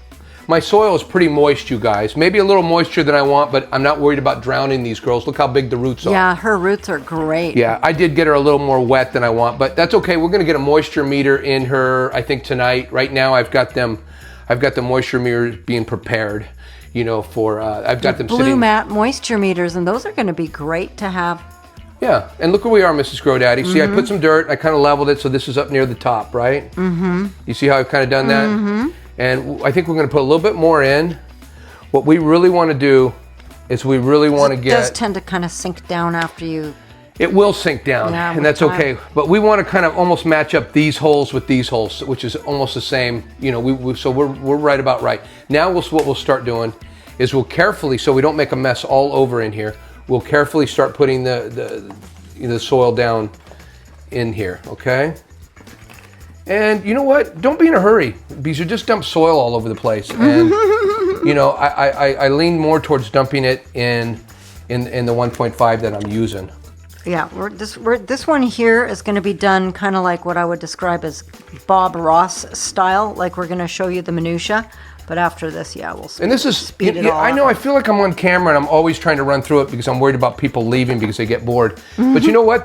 My soil is pretty moist, you guys. Maybe a little moisture than I want, but I'm not worried about drowning these girls. Look how big the roots are. Yeah, her roots are great. Yeah, I did get her a little more wet than I want, but that's okay. We're going to get a moisture meter in her, I think, tonight. Right now, I've got them I've got the moisture meters being prepared, you know, for, I've got them blue sitting. mat moisture meters, and those are going to be great to have. Yeah, and look where we are, Mrs. Grow Daddy. See, I put some dirt, I kind of leveled it, so this is up near the top, right? Mm-hmm. You see how I've kind of done that? Mm-hmm. And I think we're going to put a little bit more in. What we really want to do is we really want to get... It does tend to kind of sink down after you... It will sink down, and that's okay. But we want to kind of almost match up these holes with these holes, which is almost the same. You know, so we're right about right. Now what we'll start doing is we'll carefully, so we don't make a mess all over in here, we'll carefully start putting the soil down in here, okay? And you know what? Don't be in a hurry, because you just dump soil all over the place. And you know, I lean more towards dumping it in the 1.5 that I'm using. Yeah, this one here is going to be done kind of like what I would describe as Bob Ross style. Like we're going to show you the minutia, but after this, yeah, we'll speed it all I know. up. I feel like I'm on camera and I'm always trying to run through it because I'm worried about people leaving because they get bored. But you know what?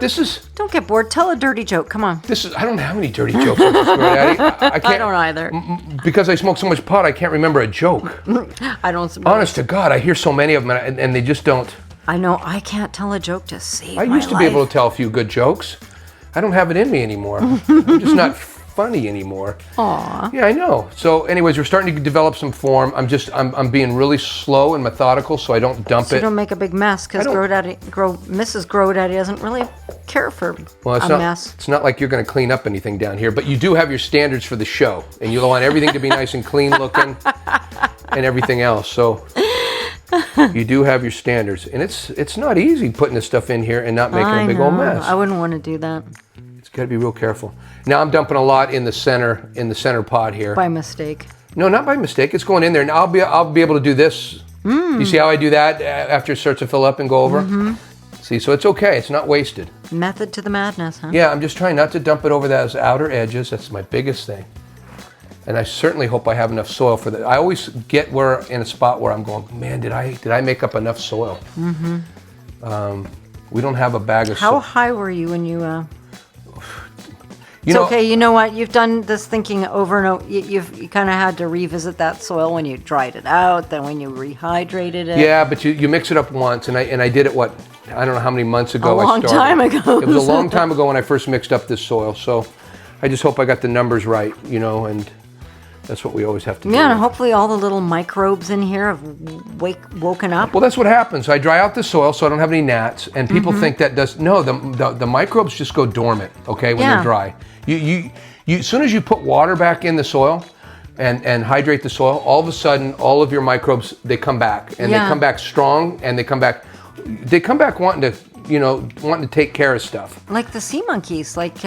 Don't get bored. Tell a dirty joke. Come on. I don't have any dirty jokes. I can't, I don't either. Because I smoke so much pot, I can't remember a joke. I don't. Honest to God, I hear so many of them and they just don't. I know. I can't tell a joke to save I my used to be able to tell a few good jokes. I don't have it in me anymore. I'm just not funny anymore. Aw. Yeah, I know. So anyways, we're starting to develop some form. I'm being really slow and methodical so I don't dump So it. you don't make a big mess, because Mrs. Grow Daddy doesn't really care for a mess. It's not like you're going to clean up anything down here, but you do have your standards for the show, and you want everything to be nice and clean looking and everything else. So you do have your standards, and it's not easy putting this stuff in here and not making a big old mess. I wouldn't want to do that. It's got to be real careful. Now I'm dumping a lot in the center pot here. By mistake. No, not by mistake. It's going in there. Now I'll be able to do this. You see how I do that after it starts to fill up and go over? See, so it's okay. It's not wasted. Method to the madness, huh? Yeah, I'm just trying not to dump it over those outer edges. That's my biggest thing. And I certainly hope I have enough soil for that. I always get in a spot where I'm going, man, did I make up enough soil? We don't have a bag of soil. How high were you when you... It's okay. You know what? You've done this thinking over and over. You kind of had to revisit that soil when you dried it out, then when you rehydrated it. Yeah, but you mix it up once, and I did it, I don't know how many months ago I started. A long time ago. It was a long time ago when I first mixed up this soil, so I just hope I got the numbers right, you know, and that's what we always have to do. Yeah, and hopefully all the little microbes in here have woken up. Well, that's what happens. I dry out the soil so I don't have any gnats, and people think that does... No, the microbes just go dormant, okay, when they're dry. As soon as you put water back in the soil and hydrate the soil, all of a sudden, all of your microbes, they come back. And they come back strong, and they come back wanting to take care of stuff. Like the sea monkeys, like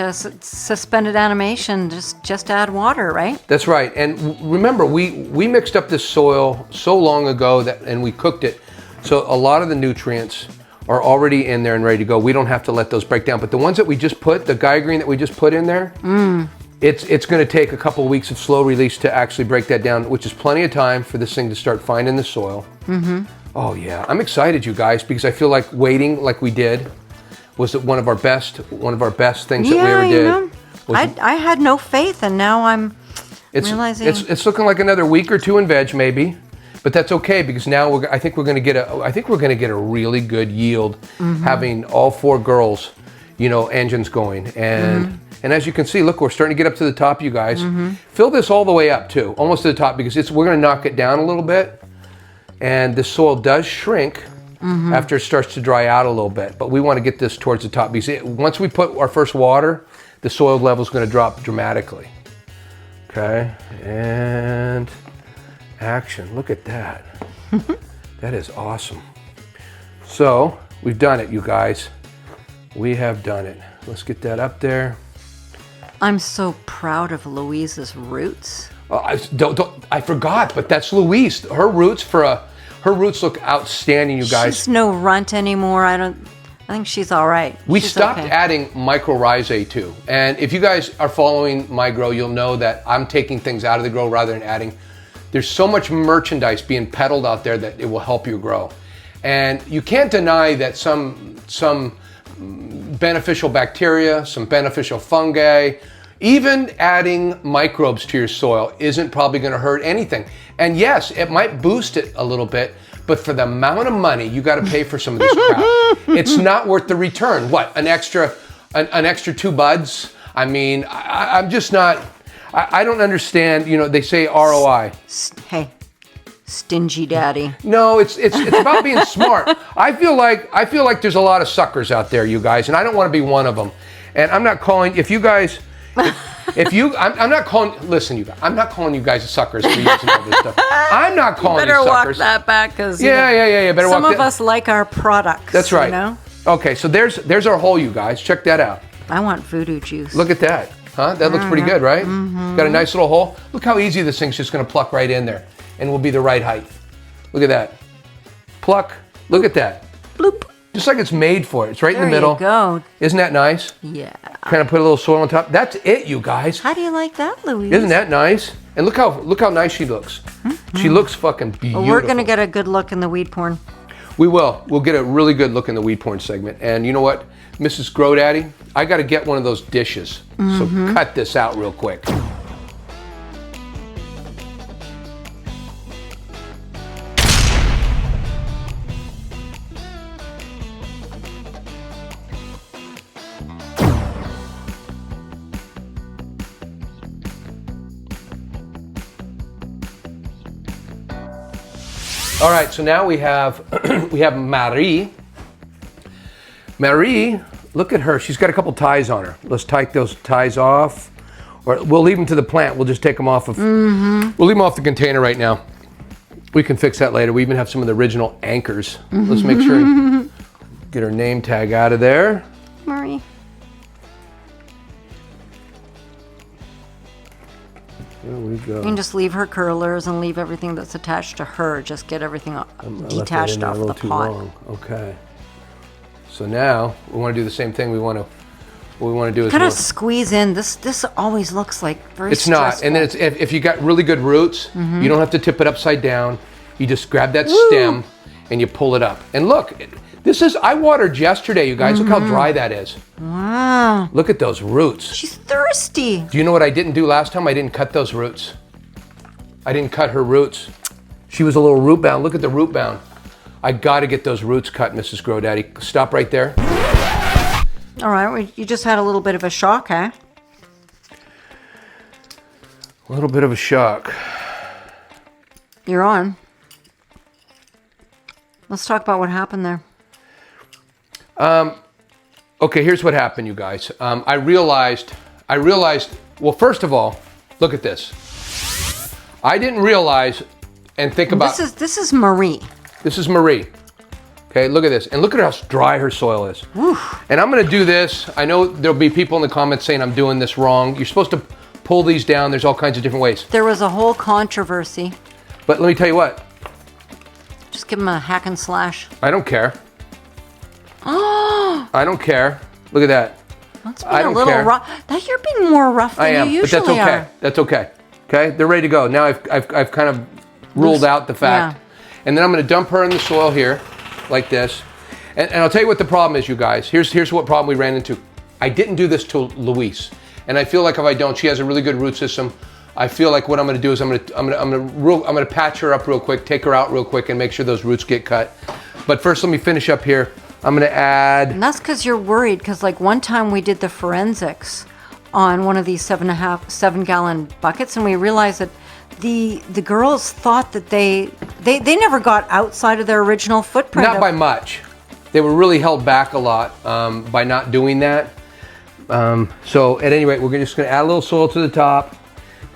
suspended animation, just add water, right? That's right. And remember, we mixed up this soil so long ago and we cooked it. So a lot of the nutrients are already in there and ready to go. We don't have to let those break down. But the ones that we just put, the guy green that we just put in there, it's going to take a couple of weeks of slow release to actually break that down, which is plenty of time for this thing to start finding the soil. Oh yeah, I'm excited, you guys, because I feel like waiting like we did was one of our best things that we ever did. You know, I had no faith, and now I'm realizing it's looking like another week or two in veg maybe. But that's okay, because now I think we're going to get a really good yield having all 4 girls, engines going. And as you can see, look, we're starting to get up to the top, you guys. Fill this all the way up too, almost to the top, because we're going to knock it down a little bit. And the soil does shrink after it starts to dry out a little bit. But we want to get this towards the top, because once we put our first water, the soil level is going to drop dramatically. Okay, and action. Look at that. That is awesome. So we've done it, you guys. We have done it. Let's get that up there. I'm so proud of Louise's roots. I forgot, but that's Louise. Her roots look outstanding, you guys. She's no runt anymore. I think she's all right. We stopped adding mycorrhizae too. And if you guys are following my grow, you'll know that I'm taking things out of the grow rather than adding. There's so much merchandise being peddled out there that it will help you grow. And you can't deny that some beneficial bacteria, some beneficial fungi, Even adding microbes to your soil isn't probably going to hurt anything. And yes, it might boost it a little bit, but for the amount of money you got to pay for some of this crap, it's not worth the return. What, an extra 2 buds? I mean, I'm just not, I don't understand, you know, they say ROI. Hey, stingy daddy. No, it's about being smart. I feel like there's a lot of suckers out there, you guys, and I don't want to be one of them. And I'm not calling, if you guys, I'm not calling, listen, you guys, I'm not calling you guys suckers for using all this stuff. I'm not calling you suckers. Better walk that back, because yeah. Better some walk of us like our products. That's right. You know? Okay, so there's our hole, you guys. Check that out. I want voodoo juice. Look at that, huh? That looks pretty good, right? Mm-hmm. Got a nice little hole. Look how easy this thing's just going to pluck right in there, and will be the right height. Look at that. Pluck. Look at that. Bloop. Just like it's made for it. It's right There in the middle. you go. Isn't that nice? Yeah. Kind of put a little soil on top. That's it, you guys. How do you like that, Louise? Isn't that nice? And look how nice she looks. Mm-hmm. She looks fucking beautiful. Well, we're gonna get a good look in the weed porn. We will. We'll get a really good look in the weed porn segment. And you know what, Mrs. Grodaddy? I got to get one of those dishes. Mm-hmm. So cut this out real quick. All right, so now we have Marie. Marie, look at her. She's got a couple ties on her. Let's take those ties off, or we'll leave them to the plant. We'll just take them off of. Mm-hmm. We'll leave them off the container right now. We can fix that later. We even have some of the original anchors. Mm-hmm. Let's make sure and get her name tag out of there. Marie. There we go. You can just leave her curlers and leave everything that's attached to her. Just get everything detached off the pot. Long. Okay. So now we want to do the same thing. What we want to do is kind of squeeze in. This always looks like very It's stressful. not. And then if you got really good roots, you don't have to tip it upside down. You just grab that stem and you pull it up. And look, I watered yesterday, you guys. Look how dry that is. Wow. Look at those roots. She's thirsty. Do you know what I didn't do last time? I didn't cut those roots. I didn't cut her roots. She was a little root bound. Look at the root bound. I got to get those roots cut, Mrs. Grodaddy. Stop right there. All right, you just had a little bit of a shock, huh? A little bit of a shock. You're on. Let's talk about what happened there. Okay, here's what happened, you guys. I realized, well, first of all, look at this. I didn't realize and think about... This is Marie. This is Marie. Okay, look at this. And look at how dry her soil is. Oof. And I'm going to do this. I know there'll be people in the comments saying I'm doing this wrong. You're supposed to pull these down. There's all kinds of different ways. There was a whole controversy. But let me tell you what. Just give him a hack and slash. I don't care. I don't care. Look at that. That's been a little rough. That you're being more rough than you usually but that's okay. are. That's okay. Okay, they're ready to go. Now I've kind of ruled out the fact. Yeah. And then I'm going to dump her in the soil here, like this. And I'll tell you what the problem is, you guys. Here's what problem we ran into. I didn't do this to Louise, and I feel like if I don't, she has a really good root system. I feel like what I'm going to do is I'm going to patch her up real quick, take her out real quick, and make sure those roots get cut. But first, let me finish up here. I'm going to add. And that's because you're worried. Because like one time we did the forensics on one of these 7-gallon buckets, and we realized that the girls thought that they never got outside of their original footprint. Not by much. They were really held back a lot by not doing that. So at any rate, we're just going to add a little soil to the top.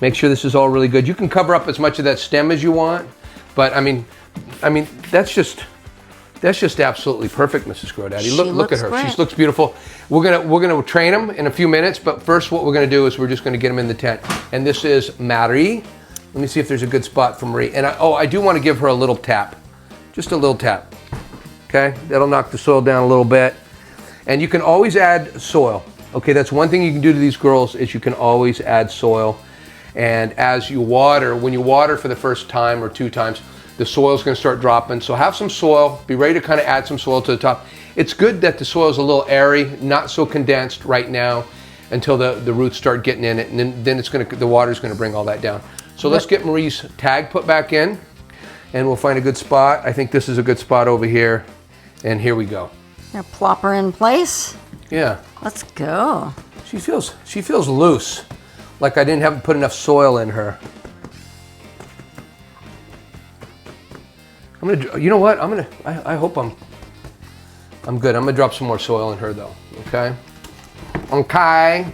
Make sure this is all really good. You can cover up as much of that stem as you want, but I mean that's just absolutely perfect, Mrs. Grodaddy. Look at her. Great. She looks beautiful. We're gonna train them in a few minutes, but first what we're gonna do is we're just gonna get them in the tent. And this is Marie. Let me see if there's a good spot for Marie. And I do want to give her a little tap, just a little tap. Okay, that'll knock the soil down a little bit. And you can always add soil. Okay, that's one thing you can do to these girls is you can always add soil. And as you water, when you water for the first time or 2 times, the soil's going to start dropping. So have some soil. Be ready to kind of add some soil to the top. It's good that the soil is a little airy, not so condensed right now. until the roots start getting in it, and then the water's gonna bring all that down. So let's get Marie's tag put back in, and we'll find a good spot. I think this is a good spot over here, and here we go. Gonna plop her in place. Yeah. Let's go. She feels loose, like I didn't put enough soil in her. You know what? I hope I'm good. I'm gonna drop some more soil in her though. Okay. Okay.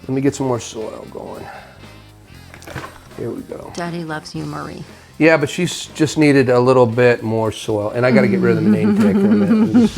Let me get some more soil going. Here we go. Daddy loves you, Marie. Yeah, but she's just needed a little bit more soil, and I got to get rid of the name tag for a minute.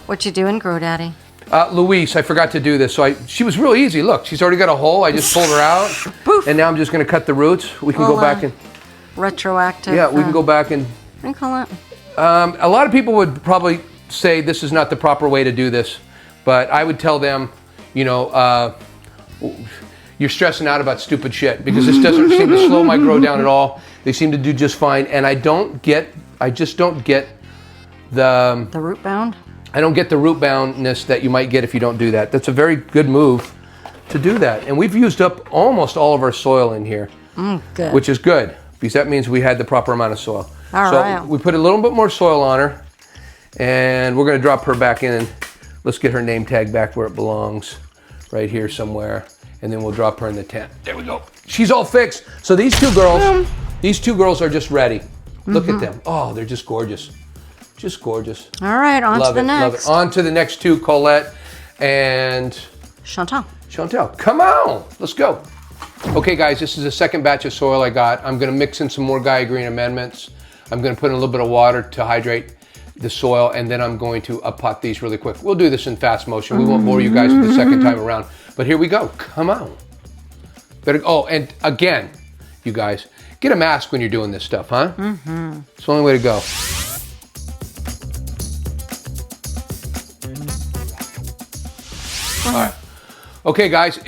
What you doing, Grow Daddy? Louise, I forgot to do this. So she was real easy. Look, she's already got a hole. I just pulled her out. Poof. And now I'm just going to cut the roots. We can go back and... Retroactive. Yeah, we can go back and... What do you call it? A lot of people would probably say this is not the proper way to do this. But I would tell them, you know, you're stressing out about stupid shit. Because this doesn't seem to slow my grow down at all. They seem to do just fine. And I just don't get the root bound? I don't get the root boundness that you might get if you don't do that. That's a very good move to do that. And we've used up almost all of our soil in here, good. Which is good because that means we had the proper amount of soil. All right. We put a little bit more soil on her, and we're going to drop her back in. And let's get her name tag back where it belongs, right here somewhere. And then we'll drop her in the tent. There we go. She's all fixed. So these two girls are just ready. Look at them. Oh, they're just gorgeous. Just gorgeous. All right, on to the next. Love it. On to the next two, Colette and Chantal. Chantal, come on, let's go. Okay, guys, this is the second batch of soil I got. I'm going to mix in some more Gaia Green amendments. I'm going to put in a little bit of water to hydrate the soil, and then I'm going to pot these really quick. We'll do this in fast motion. We won't bore you guys with the second time around. But here we go. Come on. Oh, and again, you guys, get a mask when you're doing this stuff, huh? It's the only way to go. All right. Okay, guys,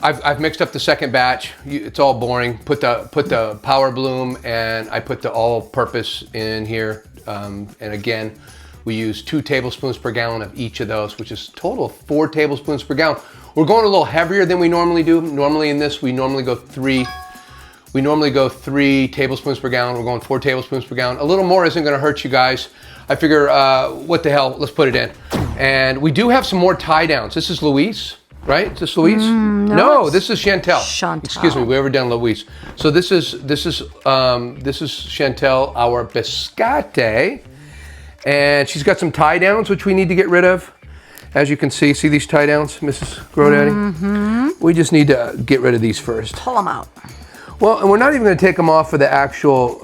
I've mixed up the second batch. It's all boring. Put the Power Bloom and I put the all-purpose in here. And again, we use 2 tablespoons per gallon of each of those, which is a total of 4 tablespoons per gallon. We're going a little heavier than we normally do. Normally in this, we normally go 3 tablespoons per gallon. We're going 4 tablespoons per gallon. A little more isn't going to hurt you guys. I figure, what the hell? Let's put it in. And we do have some more tie downs. This is Louise, right? Is this Louise? No, this is Chantal. Chantal. Excuse me, we ever done Louise. So this is Chantal, our Biscotti, and she's got some tie downs which we need to get rid of. As you can see these tie downs, Mrs. Grow Daddy? We just need to get rid of these first. Pull them out. Well, and we're not even going to take them off of the actual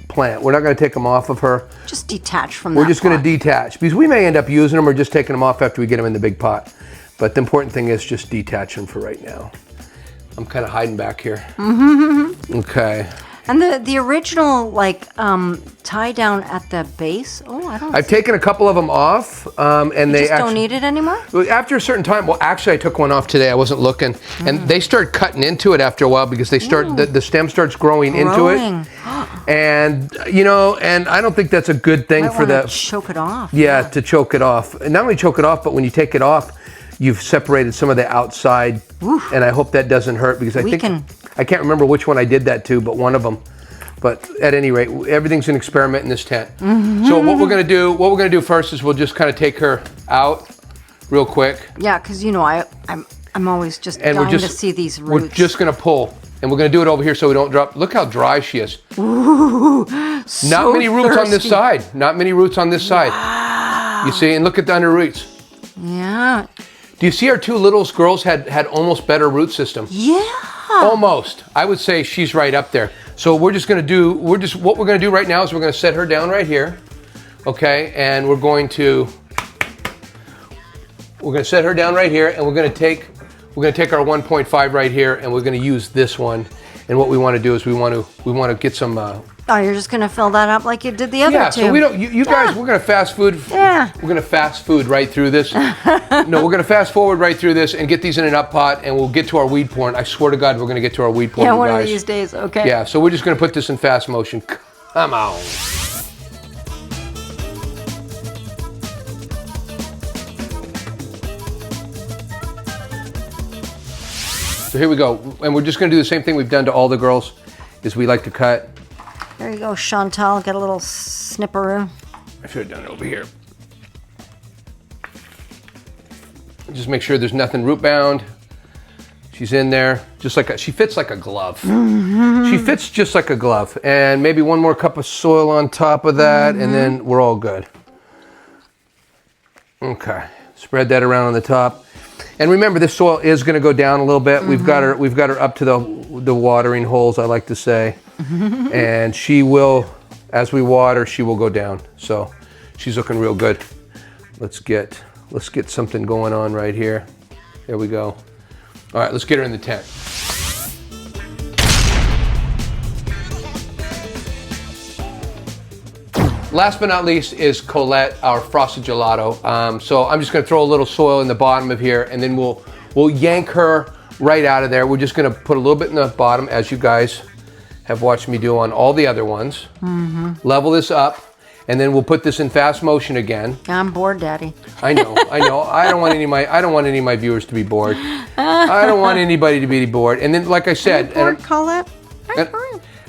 plant. We're not going to take them off of her. Just detach from that. We're just going to detach because we may end up using them or just taking them off after we get them in the big pot. But the important thing is just detach them for right now. I'm kind of hiding back here. Okay. And the original tie down at the base. Oh, I don't. I've taken a couple of them off, and they just don't need it anymore. After a certain time. Well, actually, I took one off today. I wasn't looking, and they start cutting into it after a while because they start the stem starts growing into it, and and I don't think that's a good thing for the choke it off. Yeah, to choke it off. And not only choke it off, but when you take it off, you've separated some of the outside, and I hope that doesn't hurt because I can't remember which one I did that to, but one of them. But at any rate, everything's an experiment in this tent. So what we're gonna do first is we'll just kind of take her out real quick. Yeah, because I'm always just dying to see these roots. We're just gonna pull, and we're gonna do it over here so we don't drop. Look how dry she is. Ooh, not many roots on this side. Not many roots on this side. You see, and look at the under roots. Yeah. Do you see our two littlest girls had almost better root system? Yeah. Almost. I would say she's right up there. So what we're gonna do right now is we're gonna set her down right here, okay? And we're gonna set her down right here, and we're gonna take our 1.5 right here, and we're gonna use this one. And what we want to do is we want to get some. Oh, you're just gonna fill that up like you did the other two. Yeah, so we don't. You guys, we're gonna fast food. Yeah. We're gonna fast food right through this. No, we're gonna fast forward right through this and get these in an up pot, and we'll get to our weed porn. I swear to God, we're gonna get to our weed porn. Yeah, you one guys. of these days. Okay. Yeah, so we're just gonna put this in fast motion. Come on. So here we go, and we're just gonna do the same thing we've done to all the girls, is we like to cut. There you go, Chantal, get a little snipperoo. I should have done it over here. Just make sure there's nothing root bound. She's in there, just like she fits like a glove. She fits just like a glove, and maybe one more cup of soil on top of that, and then we're all good. Okay, spread that around on the top. And remember, this soil is going to go down a little bit. We've got her up to the watering holes, I like to say. And she will, as we water, she will go down. So she's looking real good. Let's get something going on right here. There we go. All right, let's get her in the tent. Last but not least is Colette, our frosted gelato. So I'm just gonna throw a little soil in the bottom of here, and then we'll yank her right out of there. We're just gonna put a little bit in the bottom, as you guys have watched me do on all the other ones. Level this up, and then we'll put this in fast motion again. I'm bored, Daddy. I know. I don't want any of my viewers to be bored. I don't want anybody to be bored. And then, like I said, Bored, Colette?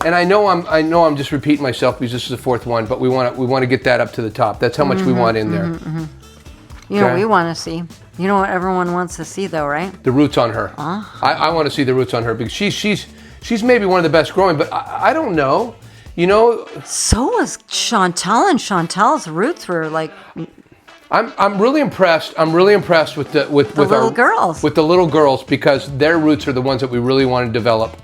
and I know I'm just repeating myself because this is the fourth one, but we want to get that up to the top. That's how much we want in there. You know what we want to see. You know what everyone wants to see, though, right? The roots on her. I want to see the roots on her because she's maybe one of the best growing, but I don't know. You know. So was Chantal, and Chantal's roots were like. I'm really impressed. I'm really impressed with the little girls. With the little girls, because their roots are the ones that we really want to develop.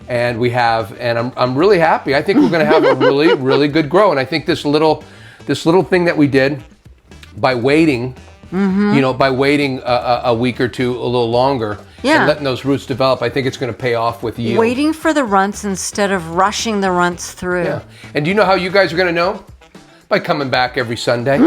And we have, and I'm really happy. I think we're going to have a really, really good grow. And I think this little thing that we did by waiting, a week or two, a little longer, and letting those roots develop, I think it's going to pay off with yield. Waiting for the runts instead of rushing the runts through. Yeah. And do you know how you guys are going to know? By coming back every Sunday.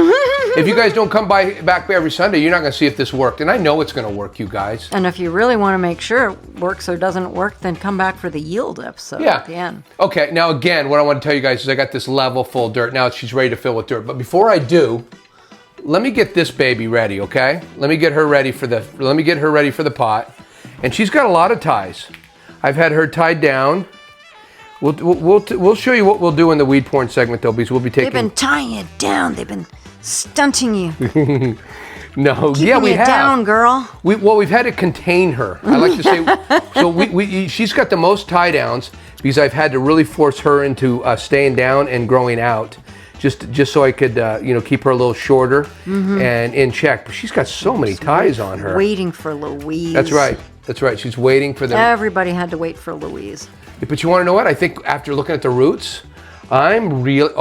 If you guys don't come back every Sunday, you're not going to see if this worked. And I know it's going to work, you guys. And if you really want to make sure it works or doesn't work, then come back for the yield episode at the end. Okay, now again, what I want to tell you guys is I got this level full of dirt. Now she's ready to fill with dirt. But before I do, let me get this baby ready, okay? Let me get her ready for the pot. And she's got a lot of ties. I've had her tied down. We'll show you what we'll do in the weed porn segment, though, because we'll be taking. They've been tying it down. They've been stunting you. No, Keeping we it have. down, girl. We've had to contain her. I like to say. So she's got the most tie downs because I've had to really force her into staying down and growing out, just so I could keep her a little shorter and in check. But she's got so many ties on her. Waiting for Louise. That's right. She's waiting for them. Everybody had to wait for Louise. But you want to know what? I think after looking at the roots, I'm really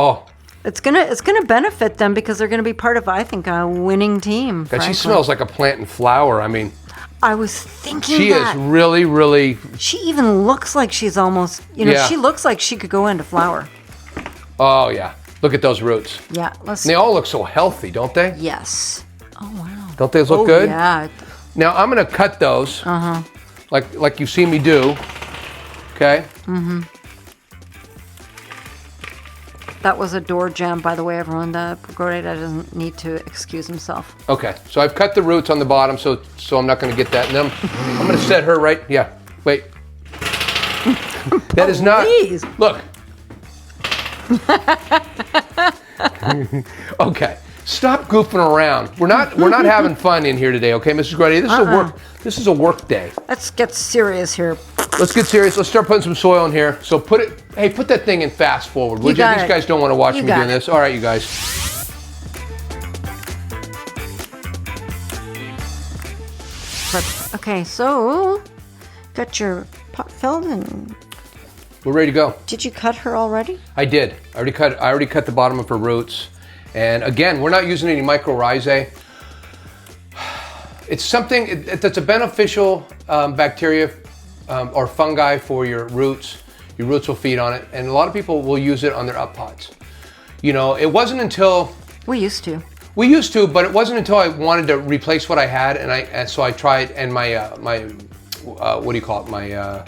It's gonna benefit them because they're gonna be part of, I think, a winning team. That she smells like a plant and flower. I mean, I was thinking she is really, really. She even looks like she's almost. She looks like she could go into flower. Oh yeah, look at those roots. Yeah, And they all look so healthy, don't they? Yes. Oh wow. Don't they look good? Yeah. Now I'm gonna cut those. Like you see me do. Okay. That was a door jam, by the way, everyone. The Goreda doesn't need to excuse himself. Okay, so I've cut the roots on the bottom, so I'm not going to get that. And I'm going to set her right. Yeah. Wait. That is not. Please. Look. Okay. Stop goofing around. We're not having fun in here today, okay, Mrs. Grady? This is a work day. Let's get serious here. Let's get serious. Let's start putting some soil in here. So put that thing in fast forward, would you? These guys don't want to watch me doing this. All right, you guys. Okay, so got your pot filled and We're ready to go. Did you cut her already? I did. I already cut the bottom of her roots. And again, we're not using any mycorrhizae. It's something that's a beneficial bacteria or fungi for your roots. Your roots will feed on it, and a lot of people will use it on their up pots. You know, it wasn't until We used to, but it wasn't until I wanted to replace what I had, and so I tried. And my what do you call it? My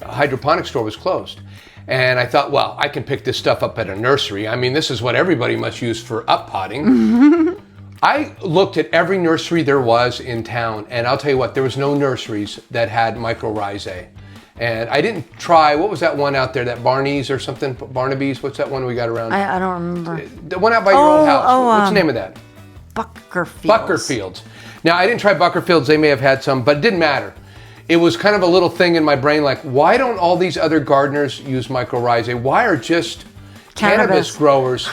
hydroponic store was closed, and I thought, well, I can pick this stuff up at a nursery. I mean, this is what everybody must use for up potting. I looked at every nursery there was in town, and I'll tell you what, there was no nurseries that had mycorrhizae. And I didn't try, what was that one out there, that Barney's or something? Barnaby's, what's that one we got around? I don't remember. The one out by your old house. What's the name of that? Buckerfields. Buckerfields. Now, I didn't try Buckerfields, they may have had some, but it didn't matter. It was kind of a little thing in my brain like, why don't all these other gardeners use mycorrhizae? Why are just cannabis growers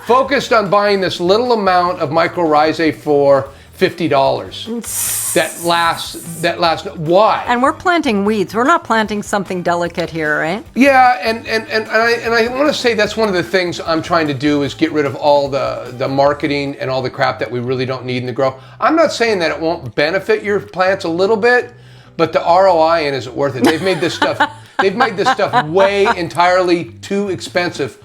focused on buying this little amount of mycorrhizae for $50? That lasts. Why? And we're planting weeds. We're not planting something delicate here, right? Yeah, and I want to say that's one of the things I'm trying to do is get rid of all the marketing and all the crap that we really don't need in the grow. I'm not saying that it won't benefit your plants a little bit, but the ROI in isn't worth it. They've made this stuff. They've made this stuff way entirely too expensive.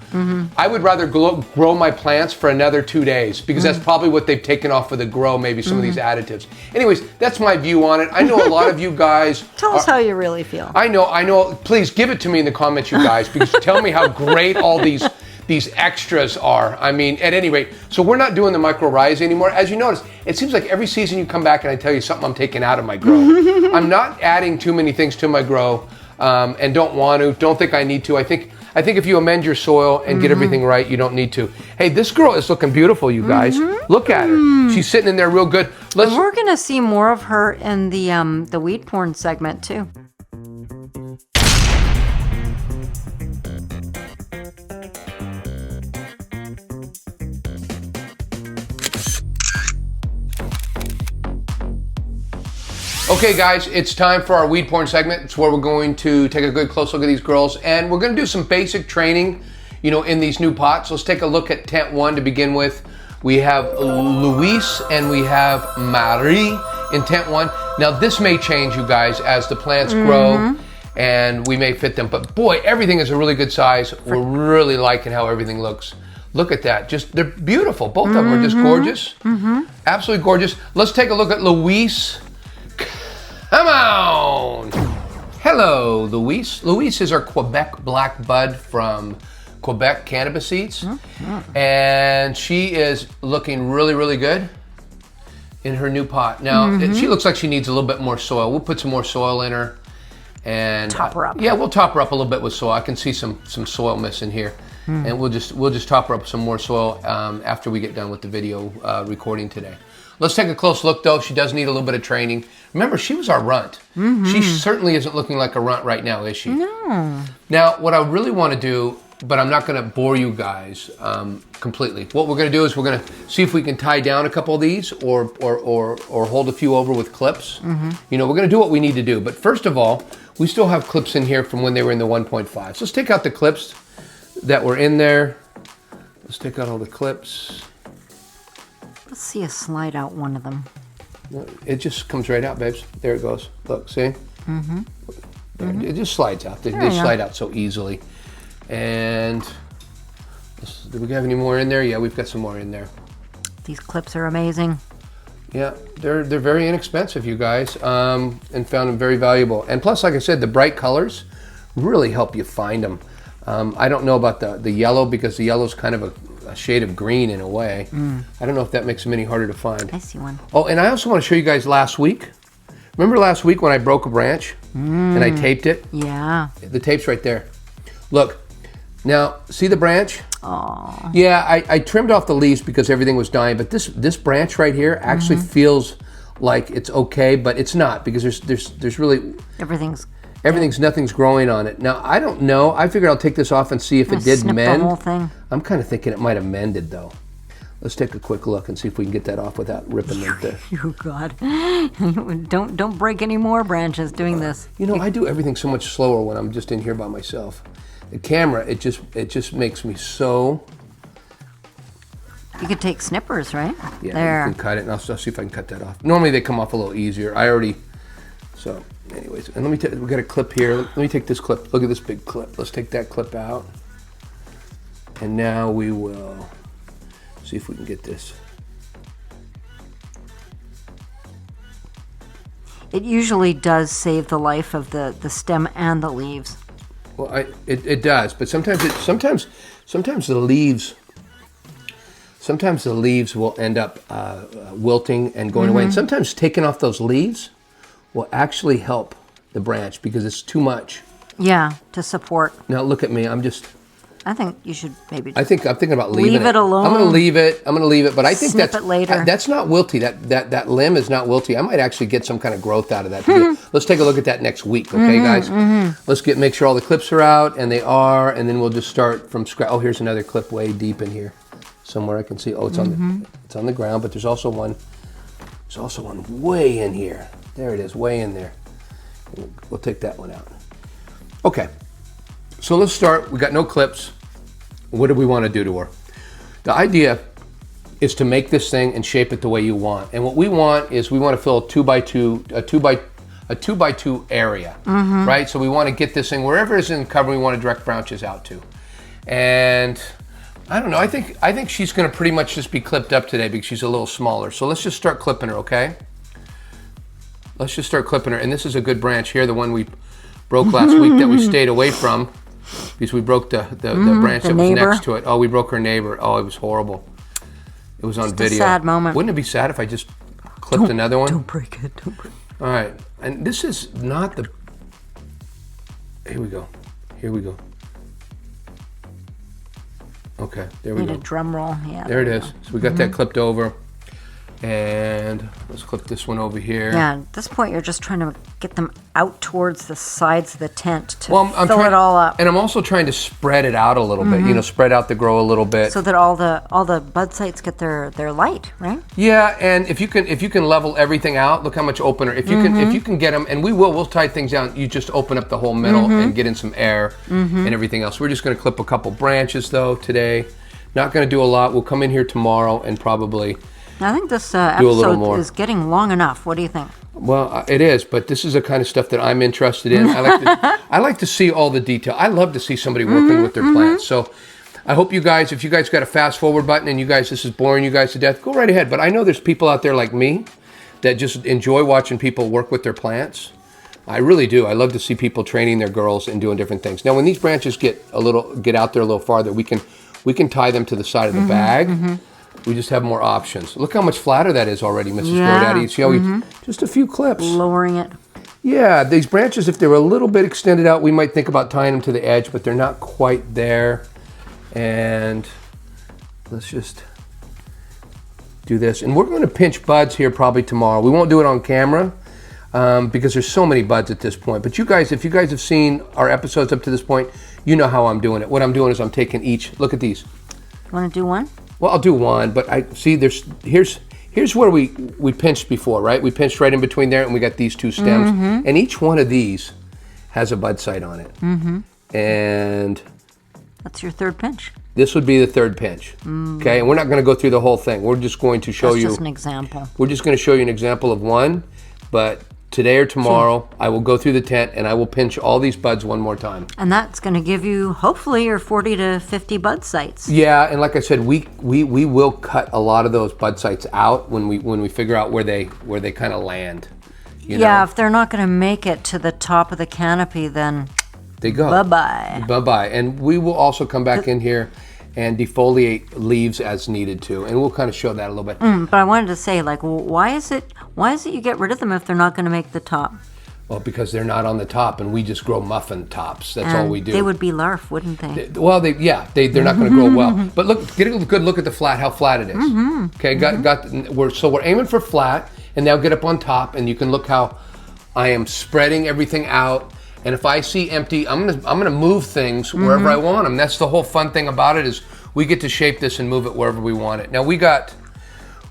I would rather grow my plants for another 2 days because that's probably what they've taken off for the grow, maybe some of these additives. Anyways, that's my view on it. I know a lot of you guys... Tell us how you really feel. I know. Please give it to me in the comments, you guys, because tell me how great all these extras are. I mean, at any rate, so we're not doing the mycorrhizae anymore. As you notice, it seems like every season you come back and I tell you something I'm taking out of my grow. I'm not adding too many things to my grow. And don't think I need to. I think if you amend your soil and get everything right, you don't need to. Hey, this girl is looking beautiful, you guys. Look at her. She's sitting in there real good. And we're gonna see more of her in the weed porn segment too. Okay, guys, it's time for our weed porn segment. It's where we're going to take a good close look at these girls, and we're going to do some basic training, in these new pots. Let's take a look at tent 1 to begin with. We have Louise and we have Marie in tent 1. Now, this may change, you guys, as the plants grow, and we may fit them. But boy, everything is a really good size. We're really liking how everything looks. Look at that. They're beautiful. Both of them are just gorgeous. Absolutely gorgeous. Let's take a look at Louise. Come on! Hello, Louise. Louise is our Quebec black bud from Quebec Cannabis seeds. And she is looking really, really good in her new pot. Now, she looks like she needs a little bit more soil. We'll put some more soil in her. And top her up. Yeah, we'll top her up a little bit with soil. I can see some soil missing here. And we'll just top her up with some more soil after we get done with the video recording today. Let's take a close look, though. She does need a little bit of training. Remember, she was our runt. She certainly isn't looking like a runt right now, is she? No. Now, what I really want to do, but I'm not going to bore you guys completely. What we're going to do is we're going to see if we can tie down a couple of these or hold a few over with clips. We're going to do what we need to do. But first of all, we still have clips in here from when they were in the 1.5. So let's take out the clips that were in there. Let's take out all the clips. Let's see us slide out one of them. It just comes right out, babes. There it goes. Look, see? It just slides out. They slide out so easily. And do we have any more in there? Yeah, we've got some more in there. These clips are amazing. Yeah, they're very inexpensive, you guys, and found them very valuable. And plus, like I said, the bright colors really help you find them. I don't know about the yellow because the yellow's kind of a shade of green in a way. I don't know if that makes them any harder to find. I see one. Oh, and I also want to show you guys last week. Remember last week when I broke a branch and I taped it? Yeah. The tape's right there. Look, now see the branch? Oh. Yeah, I trimmed off the leaves because everything was dying, but this branch right here actually feels like it's okay, but it's not because there's really nothing's growing on it. Now, I don't know. I figured I'll take this off and see if it did mend. The whole thing. I'm kind of thinking it might have mended, though. Let's take a quick look and see if we can get that off without ripping the... Oh, God. Don't break any more branches doing this. I do everything so much slower when I'm just in here by myself. the camera, it just makes me so. You could take snippers, right? Yeah, there. you can cut it, and I'll see if I can cut that off. Normally they come off a little easier. So anyways, and we got a clip here. Let me take this clip. Look at this big clip. Let's take that clip out. And now we will see if we can get this. It usually does save the life of the stem and the leaves. Well, it does, but sometimes the leaves. Sometimes the leaves will end up wilting and going away. And sometimes taking off those leaves will actually help the branch because it's too much. Yeah, to support. Now look at me. I think you should maybe. I'm thinking about leaving it. Leave it alone. I'm going to leave it. But I think Snip it later. That's not wilty. That limb is not wilty. I might actually get some kind of growth out of that. Let's take a look at that next week, okay, guys? Let's make sure all the clips are out, and they are, and then we'll just start from scratch. Oh, here's another clip way deep in here. Somewhere I can see. Oh, it's on the ground, but there's also one way in here. There it is, way in there. We'll take that one out. Okay, so let's start. We got no clips. What do we want to do to her? The idea is to make this thing and shape it the way you want. And what we want is we want to fill a two by two area, right? So we want to get this thing wherever it's in cover. We want to direct branches out to, and I don't know. I think she's going to pretty much just be clipped up today because she's a little smaller. So let's just start clipping her, okay? Let's just start clipping her. And this is a good branch here, the one we broke last week that we stayed away from because we broke the branch that was next to it. Oh, we broke her neighbor. Oh, it was horrible. It was on video. A sad moment. Wouldn't it be sad if I just clipped another one? Don't break it. Don't break it. All right. And this is not the... Here we go. Here we go. Okay, there we Need go. a drum roll. Yeah. There it is. So we got that clipped over. And let's clip this one over here. Yeah, at this point you're just trying to get them out towards the sides of the tent to I'm fill it all up. And I'm also trying to spread it out a little bit, spread out the grow a little bit. So that all the bud sites get their light, right? Yeah, and if you can level everything out, look how much opener. If you can get them, and we'll tie things down. You just open up the whole middle and get in some air and everything else. We're just going to clip a couple branches though today. Not going to do a lot. We'll come in here tomorrow and probably. I think this episode is getting long enough. What do you think? Well, it is, but this is the kind of stuff that I'm interested in. I like to see all the detail. I love to see somebody working with their plants. So I hope you guys, if you guys got a fast forward button and this is boring you guys to death, go right ahead. But I know there's people out there like me that just enjoy watching people work with their plants. I really do. I love to see people training their girls and doing different things. Now, when these branches get out there a little farther, we can tie them to the side of the bag. We just have more options. Look how much flatter that is already, Mrs. GoDaddy. You see how just a few clips. Lowering it. Yeah, these branches, if they were a little bit extended out, we might think about tying them to the edge, but they're not quite there. And let's just do this. And we're going to pinch buds here probably tomorrow. We won't do it on camera because there's so many buds at this point. But you guys, if you guys have seen our episodes up to this point, you know how I'm doing it. What I'm doing is I'm taking each. Look at these. You want to do one? Well, I'll do one, but I see here's where we pinched before, right? We pinched right in between there, and we got these two stems, and each one of these has a bud site on it. And that's your third pinch. This would be the third pinch. Okay, and we're not going to go through the whole thing. We're just going to show you. That's just an example. We're just going to show you an example of one, but today or tomorrow, I will go through the tent and I will pinch all these buds one more time. And that's going to give you, hopefully, your 40 to 50 bud sites. Yeah, and like I said, we will cut a lot of those bud sites out when we figure out where they kind of land. You know? If they're not going to make it to the top of the canopy, then they go. Bye-bye. Bye-bye. And we will also come back in here and defoliate leaves as needed to, and we'll kind of show that a little bit. But I wanted to say, why is it you get rid of them if they're not going to make the top? Well, because they're not on the top, and we just grow muffin tops. That's all we do. They would be larf, wouldn't they? They're not going to grow well. But look, get a good look at the flat, how flat it is. Okay, we're aiming for flat, and now get up on top, and you can look how I am spreading everything out. And if I see empty, I'm gonna move things wherever I want them. That's the whole fun thing about it is we get to shape this and move it wherever we want it. Now we got.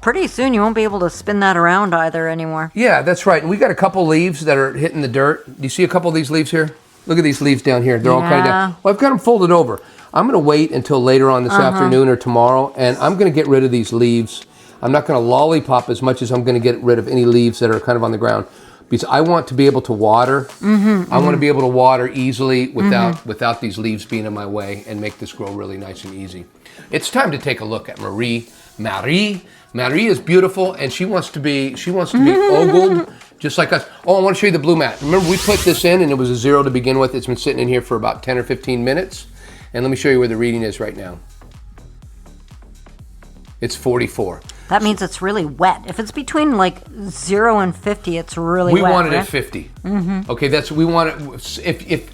Pretty soon you won't be able to spin that around either anymore. Yeah, that's right. And we got a couple leaves that are hitting the dirt. Do you see a couple of these leaves here? Look at these leaves down here. They're all kind of down. Well, I've got them folded over. I'm going to wait until later on this afternoon or tomorrow, and I'm going to get rid of these leaves. I'm not going to lollipop as much as I'm going to get rid of any leaves that are kind of on the ground, because I want to be able to water. I want to be able to water easily without these leaves being in my way and make this grow really nice and easy. It's time to take a look at Marie. Marie is beautiful, and she wants to be ogled just like us. Oh, I want to show you the blue mat. Remember, we put this in, and it was a 0 to begin with. It's been sitting in here for about 10 or 15 minutes. And let me show you where the reading is right now. It's 44. That means it's really wet. If it's between like 0 and 50, it's really wet. We want it right? at 50. Okay, we want it.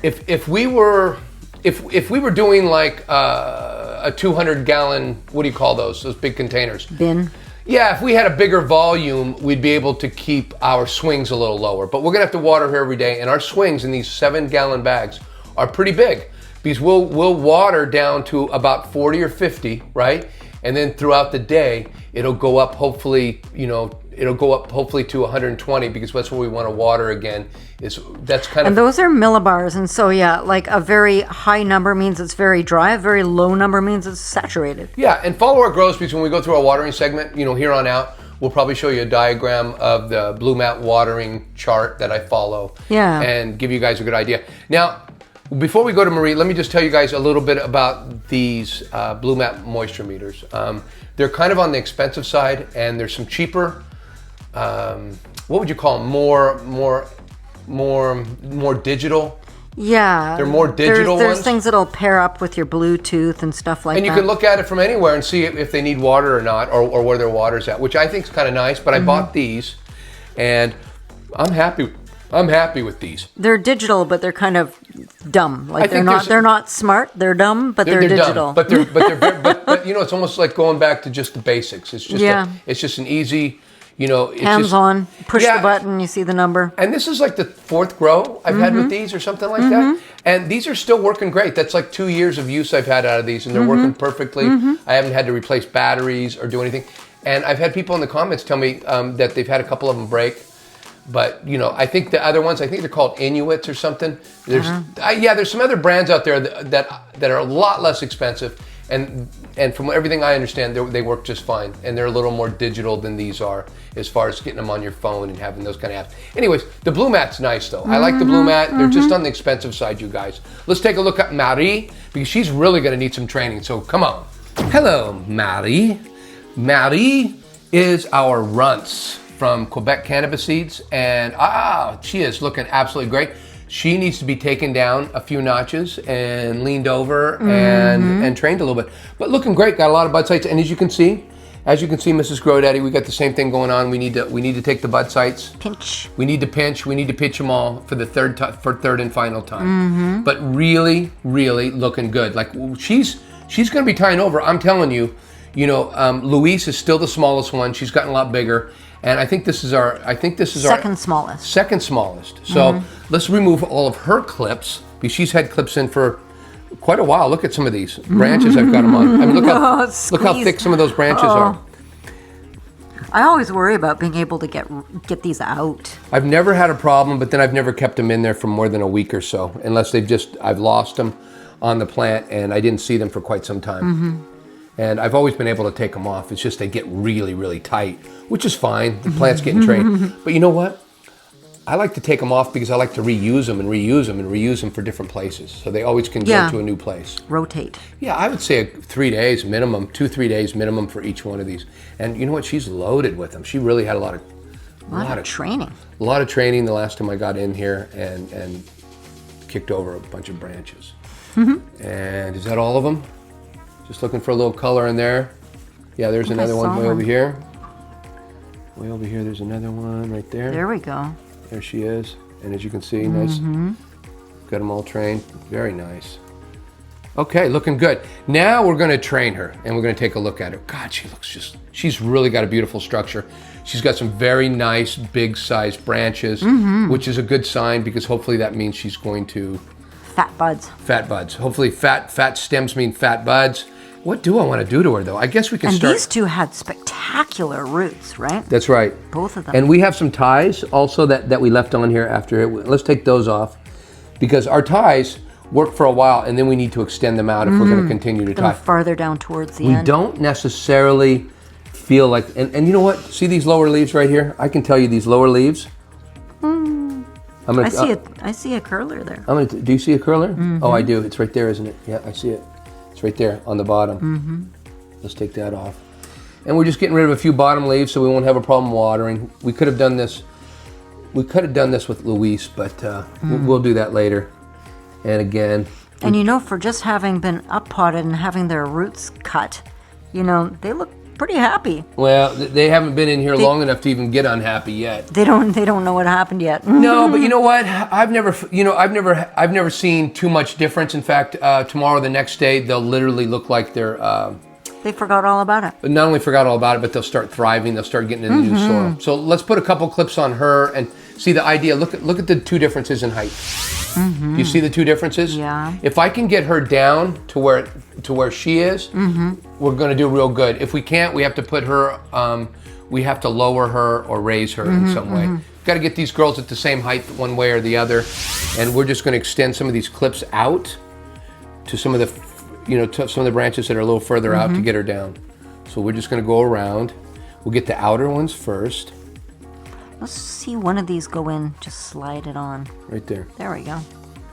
If we were doing like a 200-gallon, what do you call those big containers? Bin. Yeah, if we had a bigger volume, we'd be able to keep our swings a little lower. But we're gonna have to water her every day, and our swings in these 7-gallon bags are pretty big, because we'll water down to about 40 or 50, right? And then throughout the day, it'll go up hopefully to 120, because that's where we want to water again. And those are millibars, and so yeah, like a very high number means it's very dry, a very low number means it's saturated. Yeah, and follow our grows, because when we go through our watering segment, here on out, we'll probably show you a diagram of the blue mat watering chart that I follow. Yeah. And give you guys a good idea. Now, before we go to Marie, let me just tell you guys a little bit about these blue mat moisture meters. They're kind of on the expensive side, and there's some cheaper. What would you call them? More digital. Yeah, they're more digital There's ones. things that'll pair up with your Bluetooth and stuff like that. And you can look at it from anywhere and see if they need water or not, or where their water's at, which I think is kind of nice. But I bought these, and I'm happy. I'm happy with these. They're digital, but they're kind of dumb. Like they're not smart. They're dumb, but they're digital. Dumb, but but it's almost like going back to just the basics. It's just it's just an easy, hands on, push the button, you see the number. And this is like the 4th grow I've had with these or something like that. And these are still working great. That's like 2 years of use I've had out of these, and they're working perfectly. I haven't had to replace batteries or do anything. And I've had people in the comments tell me that they've had a couple of them break. But, I think the other ones, I think they're called Inuits or something. There's some other brands out there that are a lot less expensive. And from everything I understand, they work just fine. And they're a little more digital than these are, as far as getting them on your phone and having those kind of apps. Anyways, the blue mat's nice, though. I like the blue mat. They're just on the expensive side, you guys. Let's take a look at Marie, because she's really going to need some training. So come on. Hello, Marie. Marie is our Runtz from Quebec Cannabis Seeds, and she is looking absolutely great. She needs to be taken down a few notches and leaned over and trained a little bit. But looking great, got a lot of bud sites, and as you can see, Mrs. Grow Daddy, we got the same thing going on. We need to take the bud sites. Pinch. We need to pinch them all for the third and final time. But really, really looking good. Like she's going to be tying over. I'm telling you, Louise is still the smallest one. She's gotten a lot bigger. And I think this is our second smallest. Second smallest. So let's remove all of her clips, because she's had clips in for quite a while. Look at some of these branches I've got them on. I mean, look how thick some of those branches are. I always worry about being able to get these out. I've never had a problem, but then I've never kept them in there for more than a week or so, unless I've lost them on the plant and I didn't see them for quite some time. And I've always been able to take them off. It's just they get really, really tight, which is fine. The plant's getting trained. But you know what? I like to take them off because I like to reuse them and reuse them and reuse them for different places. So they always can go to a new place. Rotate. Yeah, I would say 3 days minimum, 2-3 days minimum for each one of these. And you know what? She's loaded with them. She really had a lot of training. A lot of training the last time I got in here and kicked over a bunch of branches. And is that all of them? Just looking for a little color in there. Yeah, there's another one way over here. Way over here, there's another one right there. There we go. There she is. And as you can see, nice. Got them all trained. Very nice. Okay, looking good. Now we're going to train her, and we're going to take a look at her. God, she's really got a beautiful structure. She's got some very nice, big-sized branches, which is a good sign, because hopefully that means she's going to... Fat buds. Fat buds. Hopefully fat stems mean fat buds. What do I want to do to her, though? I guess we can start... And these two had spectacular spectacular roots, right? That's right. Both of them. And we have some ties also that we left on here after. Let's take those off because our ties work for a while and then we need to extend them out if we're going to continue to tie. Farther down towards the We end. don't necessarily feel like, and you know what? See these lower leaves right here? I can tell you these lower leaves. I see a curler there. Do you see a curler? Oh, I do. It's right there, isn't it? Yeah, I see it. It's right there on the bottom. Let's take that off. And we're just getting rid of a few bottom leaves so we won't have a problem watering. We could have done this. We could have done this with Louise, but we'll do that later. And again. And you know, for just having been up potted and having their roots cut, you know, they look pretty happy. Well, they haven't been in here long enough to even get unhappy yet. They don't know what happened yet. No, but you know what? I've never seen too much difference. In fact, tomorrow, the next day, they'll literally look like they're. They forgot all about it. Not only forgot all about it, but they'll start thriving. They'll start getting into new soil. So let's put a couple clips on her and see the idea. Look at the two differences in height. Do you see the two differences? Yeah. If I can get her down to where she is, we're going to do real good. If we can't, we have to put her. We have to lower her or raise her in some way. Got to get these girls at the same height one way or the other, and we're just going to extend some of these clips out to some of the. To some of the branches that are a little further out to get her down. So we're just going to go around. We'll get the outer ones first. Let's see one of these go in. Just slide it on. Right there. There we go.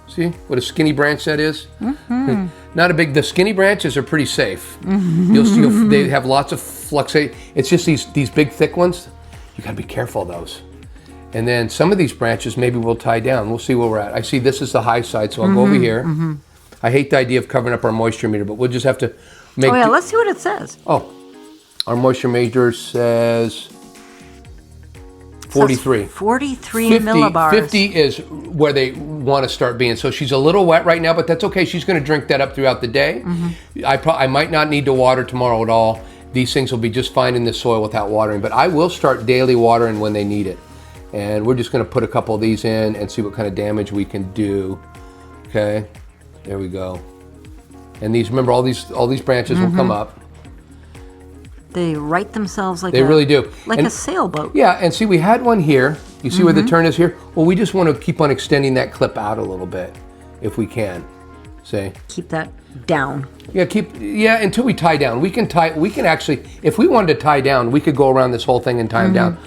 See what a skinny branch that is? Not a big. The skinny branches are pretty safe. They have lots of flux. It's just these big thick ones. You got to be careful of those. And then some of these branches maybe we'll tie down. We'll see where we're at. I see this is the high side, so I'll go over here. I hate the idea of covering up our moisture meter, but we'll just have to make... Oh yeah, let's see what it says. Oh, our moisture meter says 43. 43 millibars. 50 is where they want to start being. So she's a little wet right now, but that's okay. She's going to drink that up throughout the day. I might not need to water tomorrow at all. These things will be just fine in the soil without watering, but I will start daily watering when they need it. And we're just going to put a couple of these in and see what kind of damage we can do. Okay. There we go. And these, remember, all these branches will come up. They right themselves like they really do. Like a sailboat. Yeah, and see, we had one here. You see where the turn is here? Well, we just want to keep on extending that clip out a little bit, if we can. See? Keep that down. Yeah, until we tie down. We can actually, if we wanted to tie down, we could go around this whole thing and tie them down.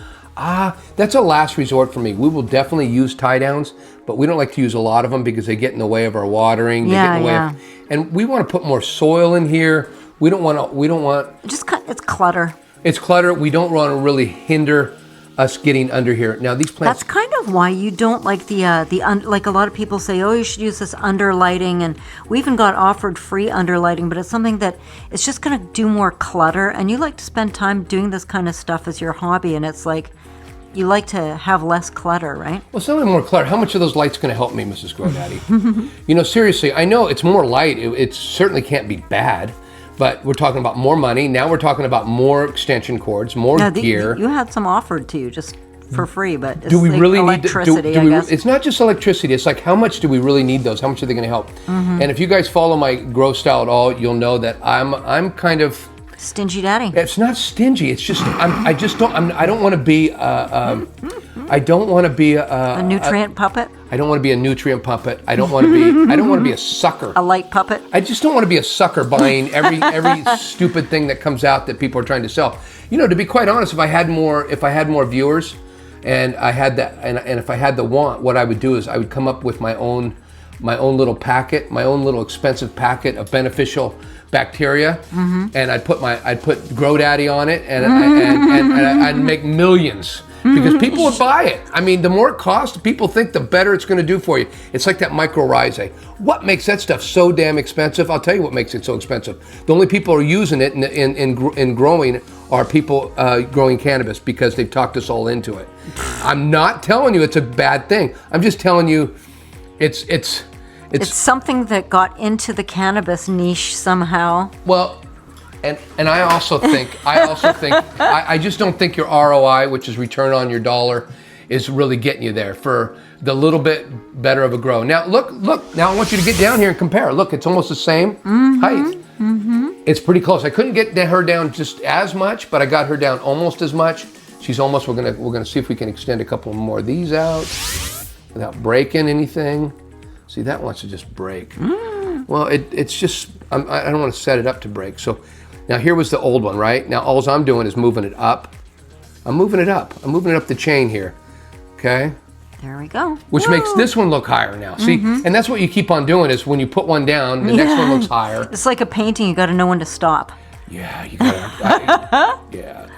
That's a last resort for me. We will definitely use tie downs, but we don't like to use a lot of them because they get in the way of our watering. They get in the way of, and we want to put more soil in here. We don't want. It's clutter. It's clutter. We don't want to really hinder us getting under here. Now these plants. That's kind of why you don't like like a lot of people say, oh, you should use this underlighting, and we even got offered free underlighting, but it's something that it's just going to do more clutter, and you like to spend time doing this kind of stuff as your hobby, and it's like you like to have less clutter, right? Well, something more clutter. How much of those lights going to help me, Mrs. GrowDaddy? Seriously, I know it's more light. It certainly can't be bad. But we're talking about more money. Now we're talking about more extension cords, more gear. You had some offered to you just for free, but it's do we really electricity, need to, I guess. It's not just electricity. It's like, how much do we really need those? How much are they going to help? And if you guys follow my grow style at all, you'll know that I'm kind of... Stingy daddy. It's not stingy. It's just, I don't want to be... I don't want to be a nutrient puppet. I don't want to be a nutrient puppet. I don't want to be a sucker. A light puppet. I just don't want to be a sucker buying every stupid thing that comes out that people are trying to sell. To be quite honest, if I had more viewers, and I had that, and if I had the want, what I would do is I would come up with my own little packet, my own little expensive packet of beneficial bacteria, and I'd put GrowDaddy on it, and I'd make millions. Because people would buy it. I mean, the more it costs, people think the better it's going to do for you. It's like that mycorrhizae. What makes that stuff so damn expensive? I'll tell you what makes it so expensive. The only people who are using it in growing are people growing cannabis because they've talked us all into it. I'm not telling you it's a bad thing. I'm just telling you it's something that got into the cannabis niche somehow. Well, and I also think, I just don't think your ROI, which is return on your dollar, is really getting you there for the little bit better of a grow. Now, look, now I want you to get down here and compare. Look, it's almost the same height. It's pretty close. I couldn't get her down just as much, but I got her down almost as much. She's almost, we're gonna see if we can extend a couple more of these out without breaking anything. See, that wants to just break. Well, it's just, I don't want to set it up to break. So now here was the old one, right? Now all I'm doing is moving it up. I'm moving it up the chain here, okay? There we go. Which makes this one look higher now. See, and that's what you keep on doing is when you put one down, the next one looks higher. It's like a painting, you gotta know when to stop. Yeah, you gotta, yeah.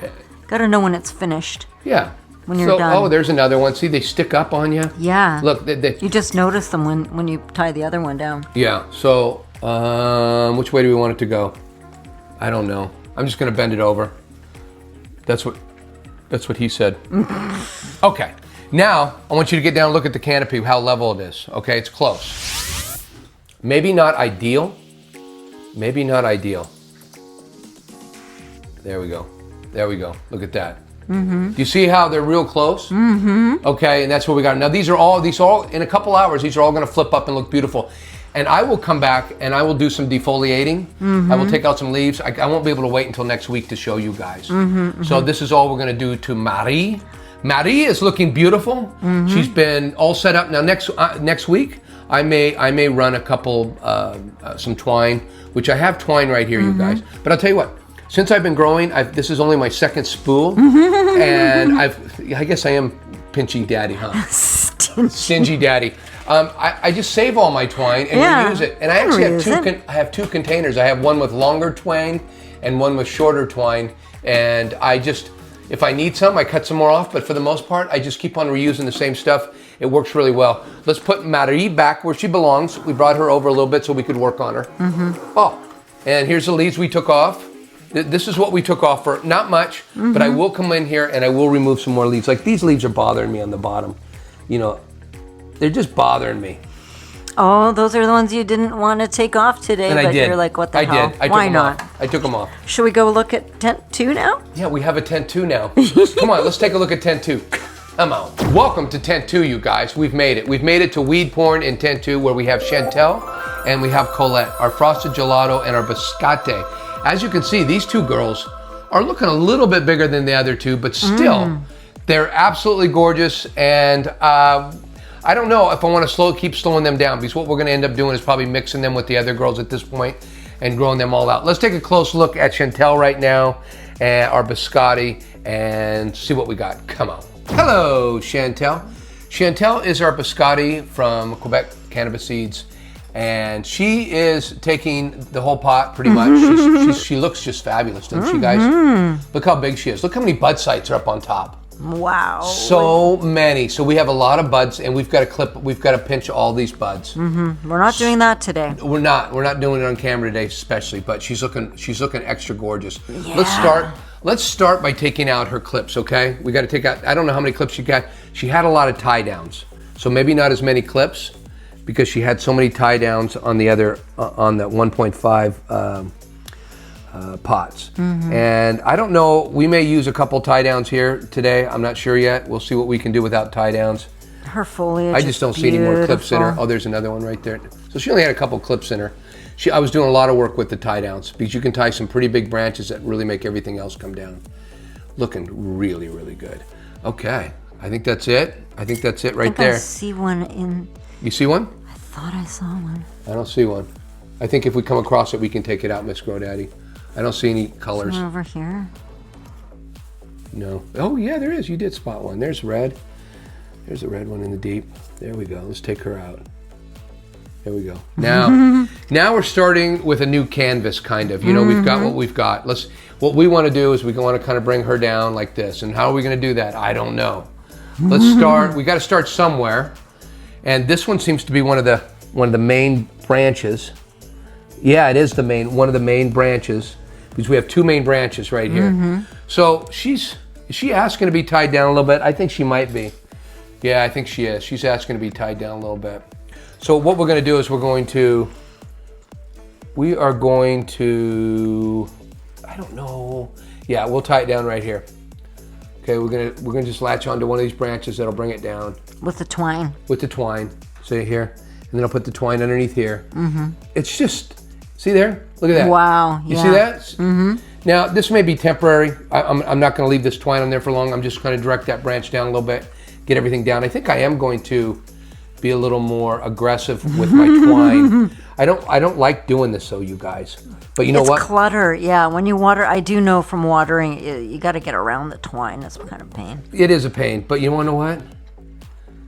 Gotta know when it's finished. Yeah. When you're done. Oh, there's another one. See, they stick up on you. Yeah. Look, you just notice them when you tie the other one down. Yeah, so which way do we want it to go? I don't know. I'm just gonna bend it over. That's what he said. Okay. Now, I want you to get down and look at the canopy, how level it is. Okay, it's close. Maybe not ideal. Maybe not ideal. There we go. There we go. Look at that. Do you see how they're real close? Okay, and that's what we got. Now, these are all, in a couple hours, these are all gonna flip up and look beautiful. And I will come back and I will do some defoliating. I will take out some leaves. I won't be able to wait until next week to show you guys. So this is all we're gonna do to Marie. Marie is looking beautiful. She's been all set up. Now next week, I may run a couple, some twine, which I have twine right here, you guys. But I'll tell you what, since I've been growing, this is only my second spool. And I guess I am pinchy daddy, huh? Stingy daddy. I just save all my twine and reuse it. And I actually have two containers. I have one with longer twine and one with shorter twine. And if I need some, I cut some more off, but for the most part, I just keep on reusing the same stuff. It works really well. Let's put Marie back where she belongs. We brought her over a little bit so we could work on her. Oh, and here's the leaves we took off. This is what we took off for not much, but I will come in here and I will remove some more leaves. Like these leaves are bothering me on the bottom. You know, they're just bothering me. Oh, those are the ones you didn't want to take off today, and but you're like, what the hell? I did. Why not? I took them off. Should we go look at tent 2 now? Yeah, we have a tent 2 now. Come on, let's take a look at tent 2. Come on. Welcome to tent 2, you guys. We've made it. We've made it to weed porn in tent 2 where we have Chantal and we have Colette, our frosted gelato and our biscotti. As you can see, these two girls are looking a little bit bigger than the other two, but still, they're absolutely gorgeous. And I don't know if I want to keep slowing them down because what we're going to end up doing is probably mixing them with the other girls at this point and growing them all out. Let's take a close look at Chantal right now and our biscotti and see what we got. Come on. Hello, Chantal. Chantal is our biscotti from Quebec Cannabis Seeds, and she is taking the whole pot pretty much. She looks just fabulous, doesn't she, guys? Look how big she is. Look how many bud sites are up on top. Wow. So many. So we have a lot of buds, and we've got to pinch all these buds. We're not doing that today. We're not doing it on camera today, especially. But she's looking extra gorgeous. Yeah. Let's start by taking out her clips. Okay, we got to take out. I don't know how many clips she got. She had a lot of tie downs, so maybe not as many clips because she had so many tie downs on the other on the 1.5. Pots. And I don't know, we may use a couple tie downs here today. I'm not sure yet. We'll see what we can do without tie downs. Her foliage I just don't see any more clips in her. Oh, there's another one right there. So she only had a couple clips in her. I was doing a lot of work with the tie downs because you can tie some pretty big branches that really make everything else come down. Looking really, really good. Okay, I think that's it. I think that's it right there. I see one in... You see one? I thought I saw one. I don't see one. I think if we come across it, we can take it out, Miss Grodaddy. I don't see any colors. Over here? No. Oh, yeah, there is. You did spot one. There's red. There's a red one in the deep. There we go. Let's take her out. There we go. Now we're starting with a new canvas, kind of. You know, we've got what we've got. What we want to do is we want to kind of bring her down like this. And how are we going to do that? I don't know. Let's start. We got to start somewhere. And this one seems to be one of the main branches. Yeah, it is one of the main branches. Because we have 2 main branches right here. So is she asking to be tied down a little bit? I think she might be. Yeah, I think she is. She's asking to be tied down a little bit. So what we're going to do is we are going to, I don't know. Yeah, we'll tie it down right here. Okay, we're gonna just latch onto one of these branches that'll bring it down. With the twine. With the twine. See here? And then I'll put the twine underneath here. It's just, See there? Look at that. Wow. You see that? Mm-hmm. Now, this may be temporary. I'm not going to leave this twine on there for long. I'm just going to direct that branch down a little bit, get everything down. I think I am going to be a little more aggressive with my twine. I don't like doing this though, you guys. But you know what? It's clutter. Yeah, when you water, I do know from watering, you got to get around the twine. That's kind of pain. It is a pain, but you want to know what?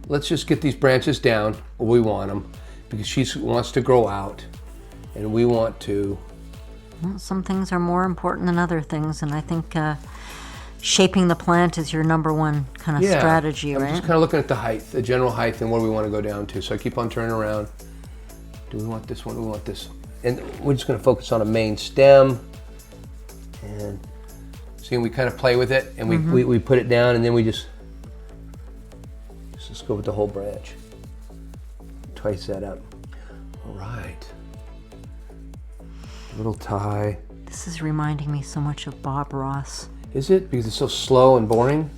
Let's just get these branches down where we want them, because she wants to grow out, and we want to. Well, some things are more important than other things, and I think shaping the plant is your number one kind of strategy, I'm right? just kind of looking at the height, the general height, and where we want to go down to. So I keep on turning around. Do we want this one? Do we want this? And we're just going to focus on a main stem, and see, we kind of play with it, and we put it down, and then we just go with the whole branch. Twice that up. All right. Little tie. This is reminding me so much of Bob Ross. Is it? Because it's so slow and boring?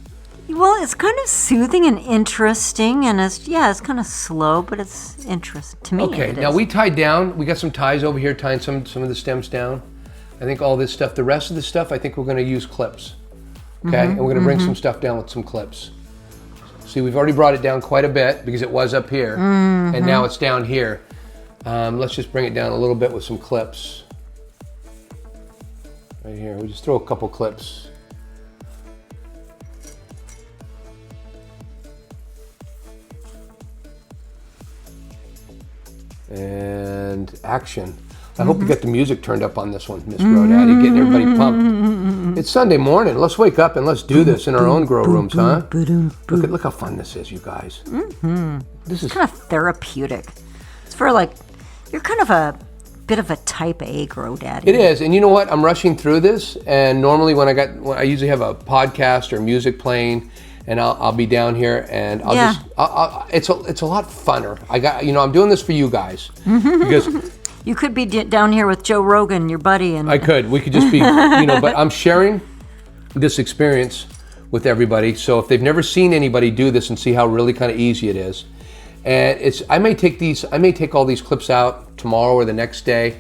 Well, it's kind of soothing and interesting, and it's kind of slow, but it's interesting to me. Okay, now we tied down. We got some ties over here tying some of the stems down. I think all this stuff, the rest of the stuff, I think we're going to use clips. Okay, and we're going to bring some stuff down with some clips. See, we've already brought it down quite a bit because it was up here, and now it's down here. Let's just bring it down a little bit with some clips. Right here, we just throw a couple clips. And action. I hope you got the music turned up on this one, Miss Grow Daddy, getting everybody pumped. It's Sunday morning. Let's wake up and let's do this in our own grow rooms, huh? Look how fun this is, you guys. This is kind of therapeutic. It's for you're kind of a bit of a type A grow daddy. It is, and you know what? I'm rushing through this, and normally when I usually have a podcast or music playing, and I'll be down here, and it's a lot funner. I'm doing this for you guys because you could be down here with Joe Rogan, your buddy, and we could just be, but I'm sharing this experience with everybody. So if they've never seen anybody do this and see how really kind of easy it is, and I may take all these clips out tomorrow or the next day,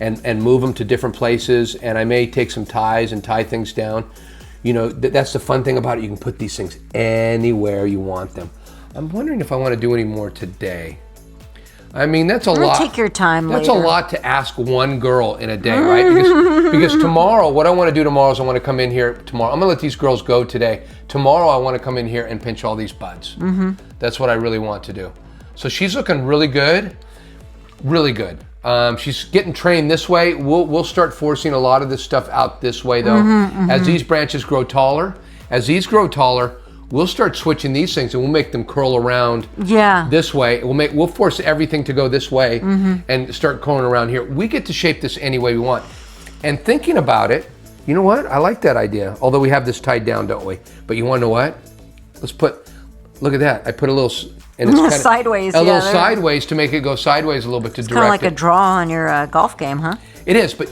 and move them to different places, and I may take some ties and tie things down. That's the fun thing about it. You can put these things anywhere you want them. I'm wondering if I want to do any more today. I mean, that's a lot. Take your time. That's later. a lot to ask one girl in a day, right? Because tomorrow, what I want to do tomorrow is I want to come in here tomorrow. I'm going to let these girls go today. Tomorrow, I want to come in here and pinch all these buds. That's what I really want to do. So she's looking really good, really good. She's getting trained this way. We'll start forcing a lot of this stuff out this way, though. As these branches grow taller, we'll start switching these things, and we'll make them curl around this way. We'll force everything to go this way and start curling around here. We get to shape this any way we want. And thinking about it, you know what? I like that idea. Although we have this tied down, don't we? But you want to know what? Look at that. I put a little, and it's kind of sideways. A little sideways to make it go sideways a little bit to direct it. Kind of like a draw on your golf game, huh? It is, but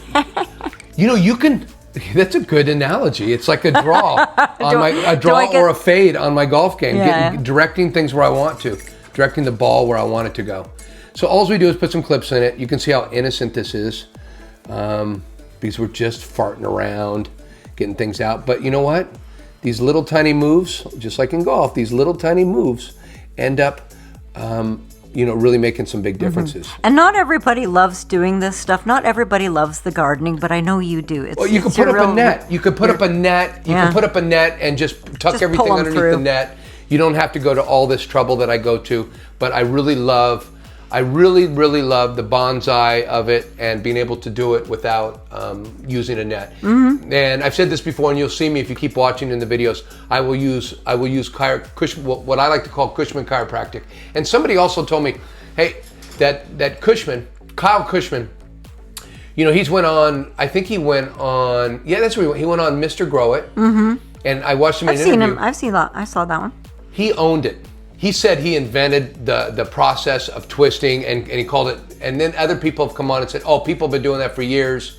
you can. That's a good analogy. It's like a draw or a fade on my golf game, directing things where I want to, directing the ball where I want it to go. So all we do is put some clips in it. You can see how innocent this is, because we're just farting around, getting things out. But you know what? These little tiny moves, just like in golf, these little tiny moves end up really making some big differences. And not everybody loves doing this stuff. Not everybody loves the gardening, but I know you do. You can put up a net. You could put up a net. You can put up a net and just tuck everything underneath the net. You don't have to go to all this trouble that I go to. But I really love the bonsai of it and being able to do it without using a net. And I've said this before, and you'll see me if you keep watching in the videos. I will use what I like to call Cushman chiropractic. And somebody also told me, hey, that Cushman, Kyle Cushman, he's went on. I think he went on. Yeah, that's where he went. He went on Mr. Grow It. And I watched him in an interview. I've seen that. I saw that one. He owned it. He said he invented the process of twisting, and he called it, and then other people have come on and said, oh, people have been doing that for years.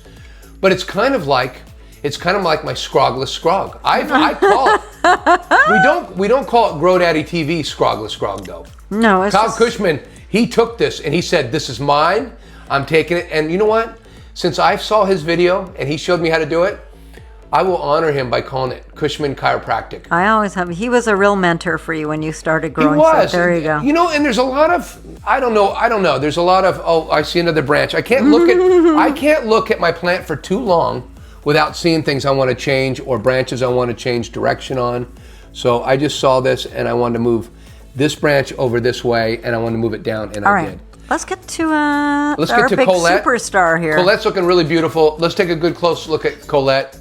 But it's kind of like my scrogless scrog. I call it. We don't call it Grow Daddy TV scrogless scrog though. No, it's Kyle Cushman, he took this and he said, this is mine. I'm taking it. And you know what? since I saw his video and he showed me how to do it, I will honor him by calling it Cushman Chiropractic. I always have. He was a real mentor for you when you started growing. He was. So there you go. You know, and there's a lot of, I don't know. There's a lot of, oh, I see another branch. I can't look at my plant for too long without seeing things I want to change or branches I want to change direction on. So I just saw this and I wanted to move this branch over this way and I wanted to move it down, and I did. Let's get to our big Colette. Superstar here. Colette's looking really beautiful. Let's take a good close look at Colette.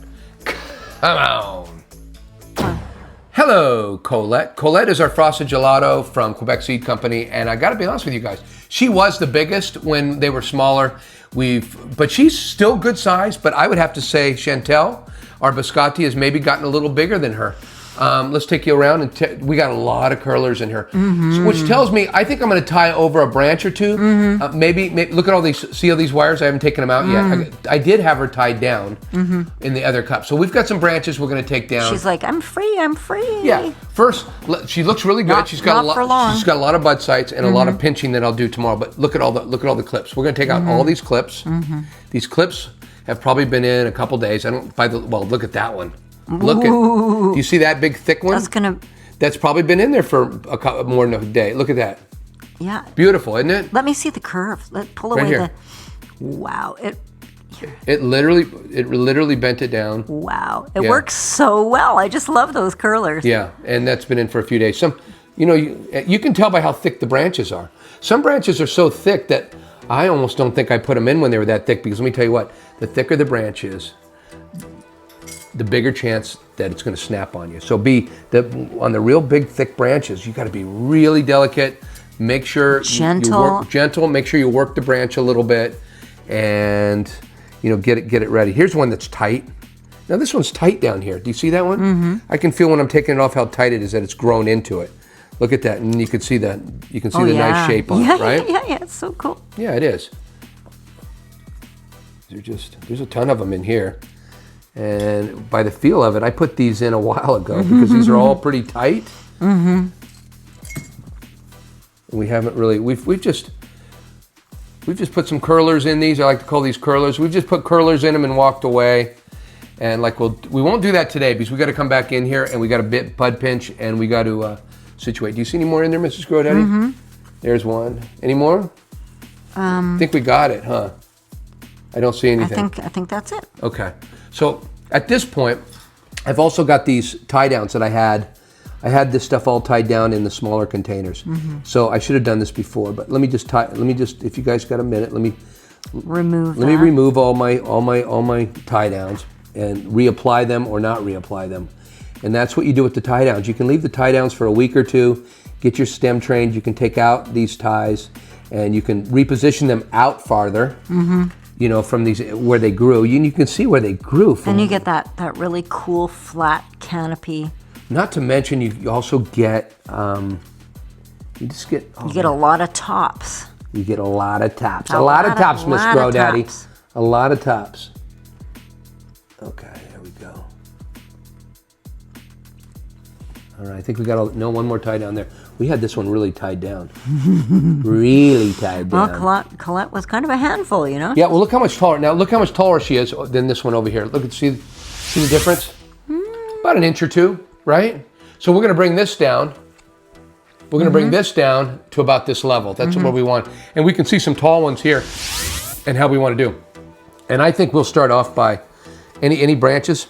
Come on. Hello, Colette. Colette is our frosted gelato from Quebec Seed Company, and I got to be honest with you guys, she was the biggest when they were smaller. But she's still good size. But I would have to say Chantal, our Biscotti, has maybe gotten a little bigger than her. Let's take you around, and we got a lot of curlers in here, which tells me I think I'm going to tie over a branch or two. Maybe look at all these. See all these wires? I haven't taken them out yet. I did have her tied down in the other cup, so we've got some branches we're going to take down. She's like, I'm free. I'm free. Yeah. First, she looks really good. She's got a lot. She's got a lot of bud sites and a lot of pinching that I'll do tomorrow. But look at all the clips. We're going to take out all these clips. These clips have probably been in a couple days. Look at that one. Look at, do you see that big thick one? That's probably been in there for more than a day. Look at that. Yeah. Beautiful, isn't it? Let me see the curve. Pull away here. Wow. It literally bent it down. Wow. It works so well. I just love those curlers. Yeah, and that's been in for a few days. You can tell by how thick the branches are. Some branches are so thick that I almost don't think I put them in when they were that thick, because let me tell you what, the thicker the branch is, the bigger chance that it's going to snap on you. So on the real big thick branches, you got to be really delicate. Make sure gentle. you work gentle. Make sure you work the branch a little bit, and get it ready. Here's one that's tight. Now this one's tight down here. Do you see that one? I can feel when I'm taking it off how tight it is, that it's grown into it. Look at that, and you can see the nice shape on it, right? Yeah, it's so cool. Yeah, it is. There's a ton of them in here. And by the feel of it, I put these in a while ago because these are all pretty tight. We haven't really, we've just put some curlers in these. I like to call these curlers. We've just put curlers in them and walked away. And we won't do that today because we got to come back in here and we got a bud pinch and we got to situate. Do you see any more in there, Mrs. Grodaddy? There's one. Any more? I think we got it, huh? I don't see anything. I think that's it. Okay. So at this point, I've also got these tie downs that I had. I had this stuff all tied down in the smaller containers. So I should have done this before, but let me just, if you guys got a minute, let me remove all my tie downs and reapply them or not reapply them. And that's what you do with the tie downs. You can leave the tie downs for a week or two, get your stem trained. You can take out these ties and you can reposition them out farther. From these where they grew. You can see where they grew from. And you get that really cool flat canopy. Not to mention you also get you get a lot of tops. You get a lot of tops. A lot of tops, Miss Grodaddy. A lot of tops. Okay, there we go. All right, I think we got one more tie down there. We had this one really tied down. Really tied down. Well, Colette was kind of a handful, Yeah, well, look how much taller. Now, look how much taller she is than this one over here. Look, see the difference? About an inch or two, right? So we're going to bring this down. We're going to bring this down to about this level. That's what we want. And we can see some tall ones here and how we want to do. And I think we'll start off by any branches,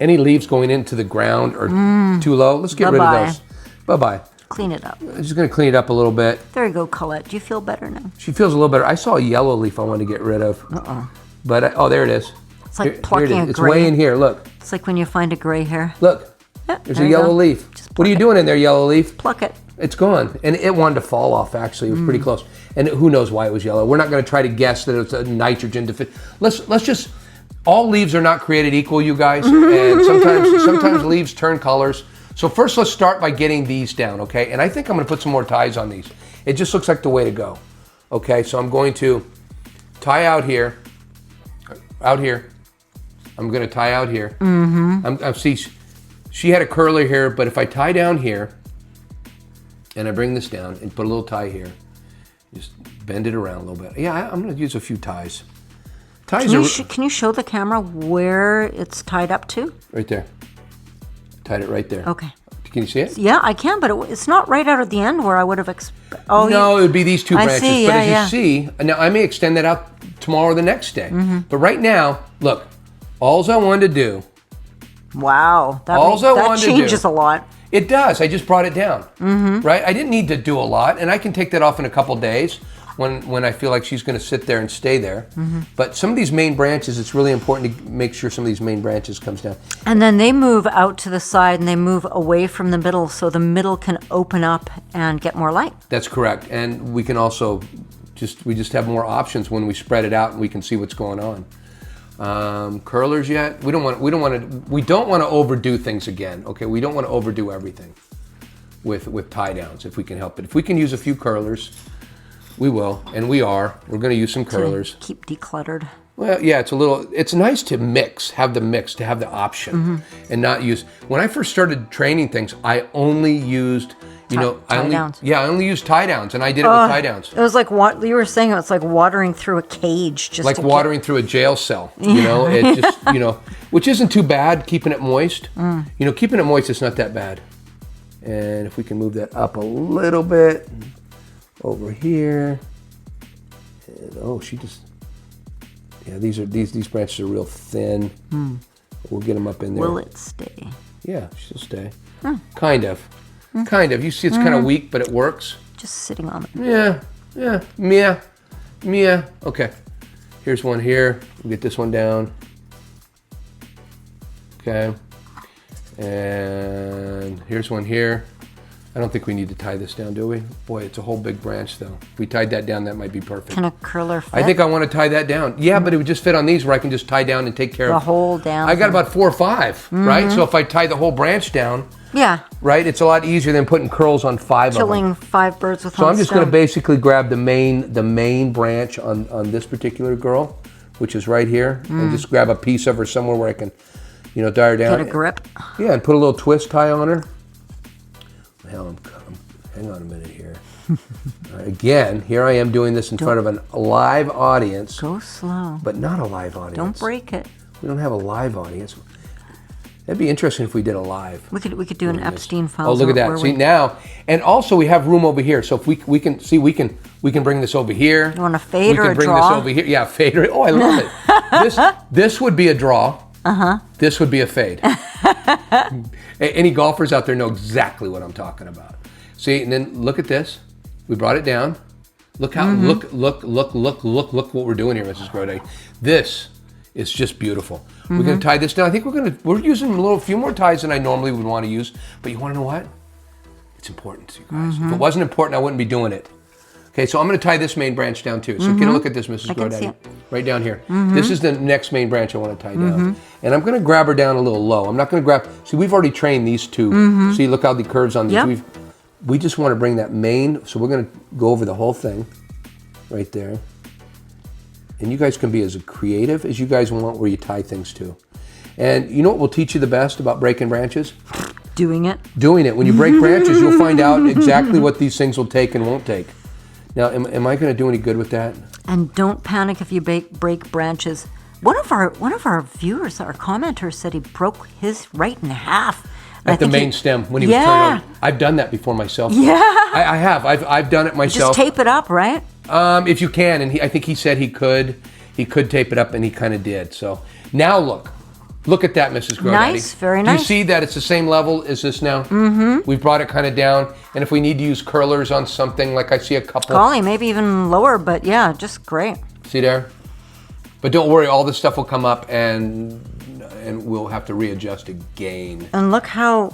any leaves going into the ground or too low. Let's get rid of those. Bye-bye. Clean it up. I'm just going to clean it up a little bit. There you go, Colette. Do you feel better now? She feels a little better. I saw a yellow leaf I wanted to get rid of. But, there it is. It's like plucking a gray. It's way in here, look. It's like when you find a gray hair. Look, there's a yellow leaf. What are you doing in there, yellow leaf? Pluck it. It's gone. And it wanted to fall off, actually. It was pretty close. And who knows why it was yellow. We're not going to try to guess that it's a nitrogen deficient. Let's just, all leaves are not created equal, you guys. And sometimes leaves turn colors. So first let's start by getting these down, okay? And I think I'm going to put some more ties on these. It just looks like the way to go. Okay, so I'm going to tie out here. I'm going to tie out here. See, she had a curler here, but if I tie down here, and I bring this down and put a little tie here, just bend it around a little bit. Yeah, I'm going to use a few ties. Ties Can you show the camera where it's tied up to? Right there. Tied it right there. Okay. Can you see it? Yeah, I can, but it's not right out at the end where I would have expected. Oh, no, it would be these two branches. See, but yeah, as you see, now I may extend that out tomorrow or the next day. But right now, look, all I wanted to do. Wow, that changes a lot. It does. I just brought it down. Right? I didn't need to do a lot, and I can take that off in a couple days when I feel like she's going to sit there and stay there. But some of these main branches, it's really important to make sure some of these main branches comes down. And then they move out to the side and they move away from the middle so the middle can open up and get more light. That's correct. And we can also we just have more options when we spread it out and we can see what's going on. Curlers yet? We don't want to overdo things again. Okay, we don't want to overdo everything with tie downs if we can help it. If we can use a few curlers, we will, and we are. We're going to use some curlers. To keep decluttered. Well, yeah, it's nice to have the option, and not use. When I first started training things, I only used, tie downs. Yeah, I only used tie downs, and I did it with tie downs. It was like what you were saying. It's like watering through a cage, just like watering through a jail cell. It just which isn't too bad. Keeping it moist, keeping it moist is not that bad. And if we can move that up a little bit over here, and these branches are real thin. We'll get them up in there. Will it stay? Yeah, she'll stay. Kind of. You see, it's kind of weak, but it works. Just sitting on it. Yeah. Okay. Here's one here. We'll get this one down. Okay. And here's one here. I don't think we need to tie this down, do we? Boy, it's a whole big branch, though. If we tied that down, that might be perfect. Can a curler fit? I think I want to tie that down. Yeah, but it would just fit on these where I can just tie down and take care of the whole down. I got about 4 or 5, right? So if I tie the whole branch down, right, it's a lot easier than putting curls on 5 of them. Killing 5 birds with one stone. So I'm just going to basically grab the main branch on this particular girl, which is right here, and just grab a piece of her somewhere where I can, tie her down. Get a grip. Yeah, and put a little twist tie on her. Hell, hang on a minute here. Again, here I am doing this in front of a live audience. Go slow. But not a live audience. Don't break it. We don't have a live audience. That'd be interesting if we did a live. We could do an Epstein file. Oh, look at that. See, now, and also we have room over here. So if we can bring this over here. You want a fade or a draw? We can bring this over here. Yeah, fade. Oh, I love it. This would be a draw. This would be a fade. Any golfers out there know exactly what I'm talking about. See, and then look at this. We brought it down. Look how look what we're doing here, Mrs. Grode. This is just beautiful. We're going to tie this down. I think we're using a few more ties than I normally would want to use. But you want to know what? It's important, you guys. If it wasn't important, I wouldn't be doing it. Okay, so I'm going to tie this main branch down too. So get a look at this, Mrs. Grode. Right down here. This is the next main branch I want to tie down. And I'm going to grab her down a little low. I'm not going to grab... See, we've already trained these two. See, look how the curves on these. We just want to bring that main... So we're going to go over the whole thing right there. And you guys can be as creative as you guys want where you tie things to. And you know what will teach you the best about breaking branches? Doing it. Doing it. When you break branches, you'll find out exactly what these things will take and won't take. Now, am I going to do any good with that? And don't panic if you break branches. One of our viewers, our commenter, said he broke his right in half. At the main stem when he was turning on. I've done that before myself. Yeah. I have. I've done it myself. Just tape it up, right? If you can, and I think he said he could tape it up, and he kind of did. So now look at that, Mrs. Grode. Nice, very nice. Do you see that it's the same level as this now? We've brought it kind of down, and if we need to use curlers on something, like I see a couple. Golly, maybe even lower, but yeah, just great. See there? But don't worry, all this stuff will come up, and we'll have to readjust again. And look how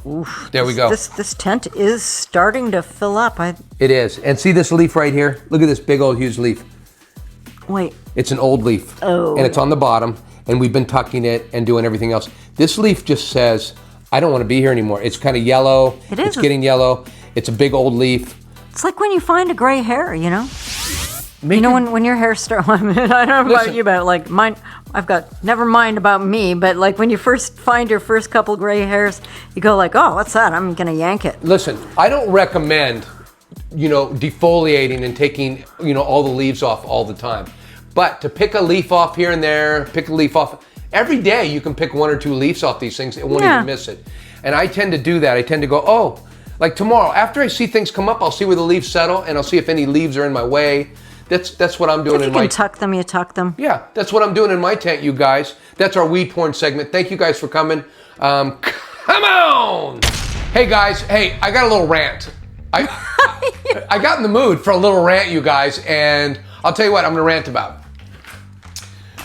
there we go. This tent is starting to fill up. It is. And see this leaf right here? Look at this big old huge leaf. Wait. It's an old leaf. Oh. And it's on the bottom, and we've been tucking it and doing everything else. This leaf just says, I don't want to be here anymore. It's kind of yellow. It is. It's getting yellow. It's a big old leaf. It's like when you find a gray hair, when your hair starts, I don't know about you, but like mine, never mind about me, but like when you first find your first couple gray hairs, you go like, oh, what's that? I'm going to yank it. Listen, I don't recommend, defoliating and taking, all the leaves off all the time. But to pick a leaf off here and there, pick a leaf off, every day you can pick 1 or 2 leaves off these things and won't even miss it. And I tend to do that. I tend to go, oh, like tomorrow, after I see things come up, I'll see where the leaves settle and I'll see if any leaves are in my way. That's what I'm doing if in you my... can tuck them, you tuck them. Yeah, that's what I'm doing in my tent, you guys. That's our weed porn segment. Thank you guys for coming. Come on! Hey guys, hey, I got a little rant. I got in the mood for a little rant, you guys, and I'll tell you what I'm gonna rant about.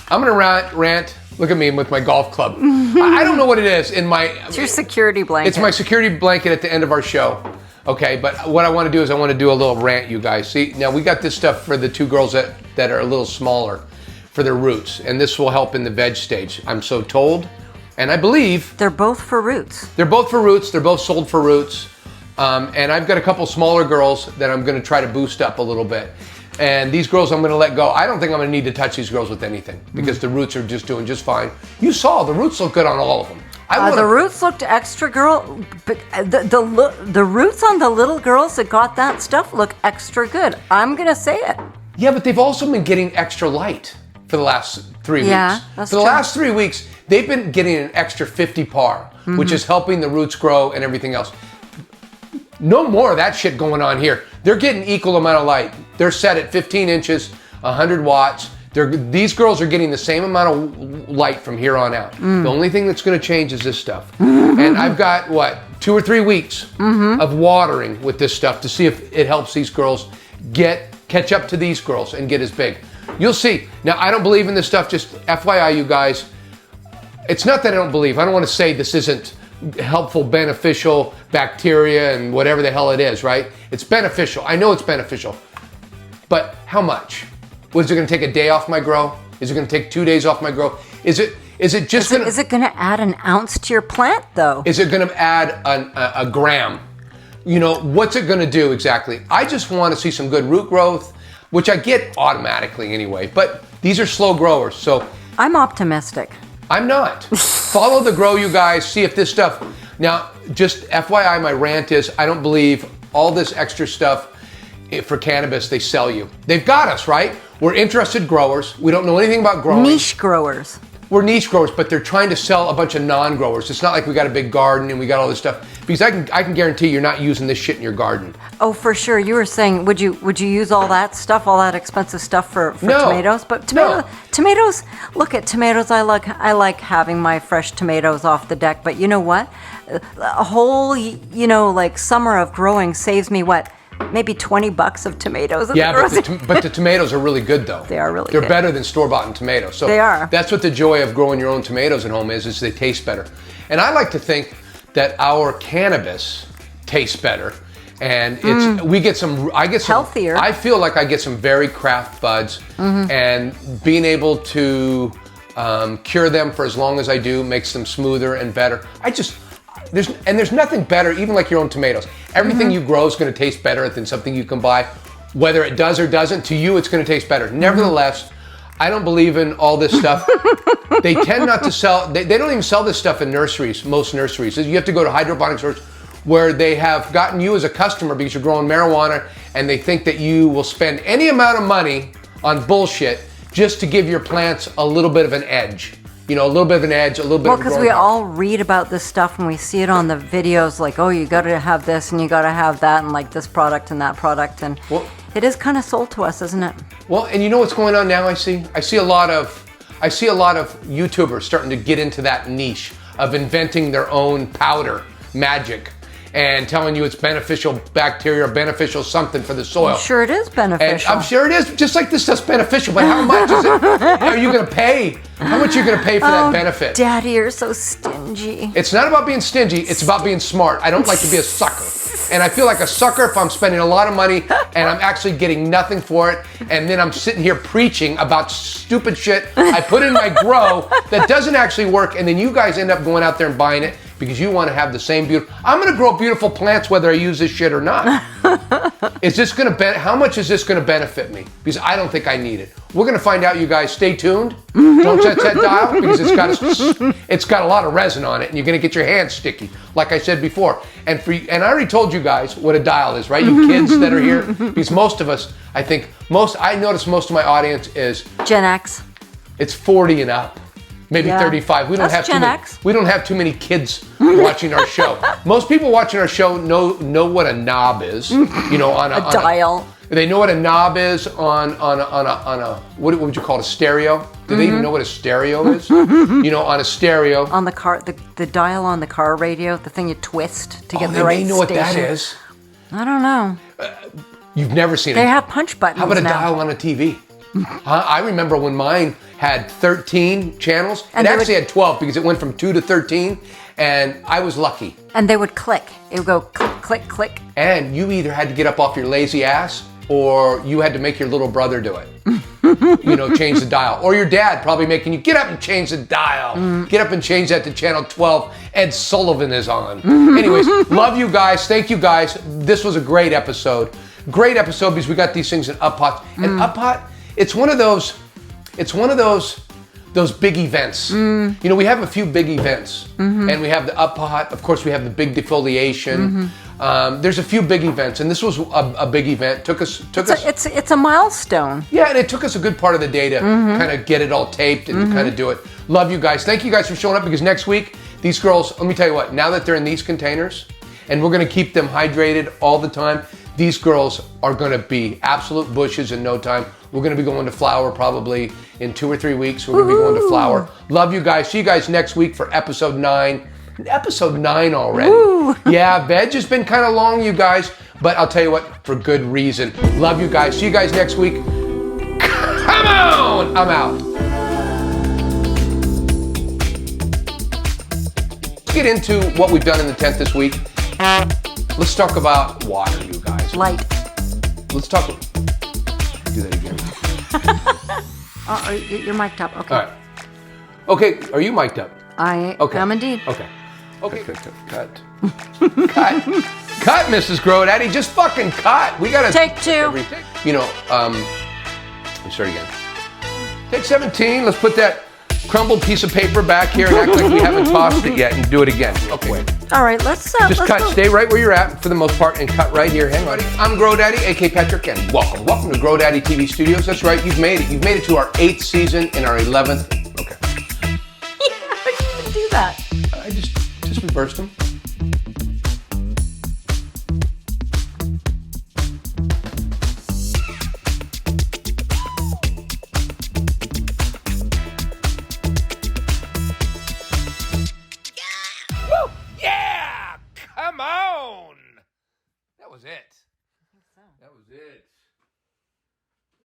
I'm gonna rant. Look at me with my golf club. I don't know what it is in my... It's your security blanket. It's my security blanket at the end of our show. Okay, but what I want to do is I want to do a little rant, you guys. See, now we got this stuff for the 2 girls that are a little smaller for their roots, and this will help in the veg stage, I'm so told, and I believe... They're both for roots. They're both for roots. They're both sold for roots. And I've got a couple smaller girls that I'm going to try to boost up a little bit. And these girls I'm going to let go. I don't think I'm going to need to touch these girls with anything because the roots are just doing just fine. You saw the roots look good on all of them. The roots looked extra girl, but the roots on the little girls that got that stuff look extra good. I'm going to say it. Yeah, but they've also been getting extra light for the last 3 weeks. Yeah, that's For the last 3 weeks, they've been getting an extra 50 par, which is helping the roots grow and everything else. No more of that shit going on here. They're getting equal amount of light. They're set at 15 inches, 100 watts. These girls are getting the same amount of light from here on out. The only thing that's going to change is this stuff. And I've got, 2 or 3 weeks of watering with this stuff to see if it helps these girls catch up to these girls and get as big. You'll see. Now, I don't believe in this stuff. Just FYI, you guys. It's not that I don't believe. I don't want to say this isn't helpful, beneficial bacteria and whatever the hell it is, right? It's beneficial. I know it's beneficial. But how much? Was it going to take a day off my grow? Is it going to take 2 days off my grow? Is it just going to... Is it going to add an ounce to your plant, though? Is it going to add a gram? You know, what's it going to do exactly? I just want to see some good root growth, which I get automatically anyway. But these are slow growers, so... I'm optimistic. I'm not. Follow the grow, you guys. See if this stuff... Now, just FYI, my rant is I don't believe all this extra stuff for cannabis they sell you. They've got us, right? We're interested growers. We don't know anything about growing. Niche growers. We're niche growers, but they're trying to sell a bunch of non-growers. It's not like we got a big garden and we got all this stuff. Because I can guarantee you're not using this shit in your garden. Oh, for sure. You were saying, would you use all that stuff, all that expensive stuff for No. tomatoes? But tomatoes. Look at tomatoes. I like having my fresh tomatoes off the deck. But you know what? A whole summer of growing saves me what? Maybe $20 of tomatoes. Yeah, but the tomatoes are really good though. They are really They're good. better than store-bought tomatoes. So they are. That's what the joy of growing your own tomatoes at home is they taste better. And I like to think that our cannabis tastes better. And I get some healthier. I feel like I get some very craft buds, and being able to cure them for as long as I do makes them smoother and better. There's nothing better, even like your own tomatoes. Everything you grow is going to taste better than something you can buy. Whether it does or doesn't, to you it's going to taste better. Nevertheless, I don't believe in all this stuff. They tend not to sell, they don't even sell this stuff in nurseries, most nurseries. You have to go to hydroponic stores where they have gotten you as a customer because you're growing marijuana and they think that you will spend any amount of money on bullshit just to give your plants a little bit of an edge. You know, a little bit of an edge, a little bit of a because we all read about this stuff and we see it on the videos like, oh, you got to have this and you got to have that and like this product and that product. And it is kind of sold to us, isn't it? Well, and you know what's going on now I see a lot of YouTubers starting to get into that niche of inventing their own powder magic and telling you it's beneficial bacteria or beneficial something for the soil. I'm sure it is beneficial. And I'm sure it is, just like this stuff's beneficial, but how much is it? Are you going to pay? How much are you going to pay for that benefit? Daddy, you're so stingy. It's not about being stingy, it's about being smart. I don't like to be a sucker. And I feel like a sucker if I'm spending a lot of money and I'm actually getting nothing for it. And then I'm sitting here preaching about stupid shit I put in my grow that doesn't actually work. And then you guys end up going out there and buying it because you want to have the same beautiful. I'm going to grow beautiful plants whether I use this shit or not. Is this going to how much is this going to benefit me? Because I don't think I need it. We're going to find out, you guys. Stay tuned. Don't touch that dial because it's got a lot of resin on it, and you're going to get your hands sticky, like I said before. And I already told you guys what a dial is, right? You kids that are here, because most of us, I notice most of my audience is Gen X. It's 40 and up. Maybe 35. We don't have too many kids watching our show. Most people watching our show know what a knob is. You know, on a dial. They know what a knob is on a what would you call it, a stereo? Do they even know what a stereo is? You know, on a stereo. On the car, the dial on the car radio, the thing you twist to get the right station. They know what that is. I don't know. You've never seen it. They have punch buttons. How about a now? dial on a TV? I remember when mine had 13 channels. It actually had 12 because it went from 2 to 13, and I was lucky. And they would click. It would go click, click, click. And you either had to get up off your lazy ass, or you had to make your little brother do it. You know, change the dial. Or your dad probably making you get up and change the dial. Get up and change that to channel 12. Ed Sullivan is on. Anyways, love you guys. Thank you guys. This was a great episode. Great episode because we got these things in Up Hot. And Up Hot, it's one of those big events. You know, we have a few big events, and we have the Up Hot. Of course, we have the big defoliation. There's a few big events, and this was a big event. It's a milestone. Yeah, and it took us a good part of the day to kind of get it all taped and kind of do it. Love you guys. Thank you guys for showing up, because next week these girls. Let me tell you what. Now that they're in these containers, and we're going to keep them hydrated all the time. These girls are going to be absolute bushes in no time. We're going to be going to flower probably in 2 or 3 weeks. We're going to be going to flower. Love you guys. See you guys next week for episode 9. Episode 9 already. Ooh. Yeah, veg has been kind of long, you guys. But I'll tell you what, for good reason. Love you guys. See you guys next week. Come on! I'm out. Let's get into what we've done in the tent this week. Let's talk about water, you guys. Light. Let's talk. Do that again. You're mic'd up. Okay. All right. Okay, are you mic'd up? I am indeed. Okay. Cut. Cut, Mrs. Grow Daddy. Just fucking cut. We gotta take 2. You know, let's start again. Take 17. Let's put that crumbled piece of paper back here and act like we haven't tossed it yet, and do it again. Okay. All right, let's just cut. Go. Stay right where you're at for the most part, and cut right here. Hang on. I'm Grow Daddy, aka Patrick, and welcome to Grow Daddy TV Studios. That's right, you've made it. You've made it to our 8th season and our 11th. Okay. How did you even do that? I just reversed them.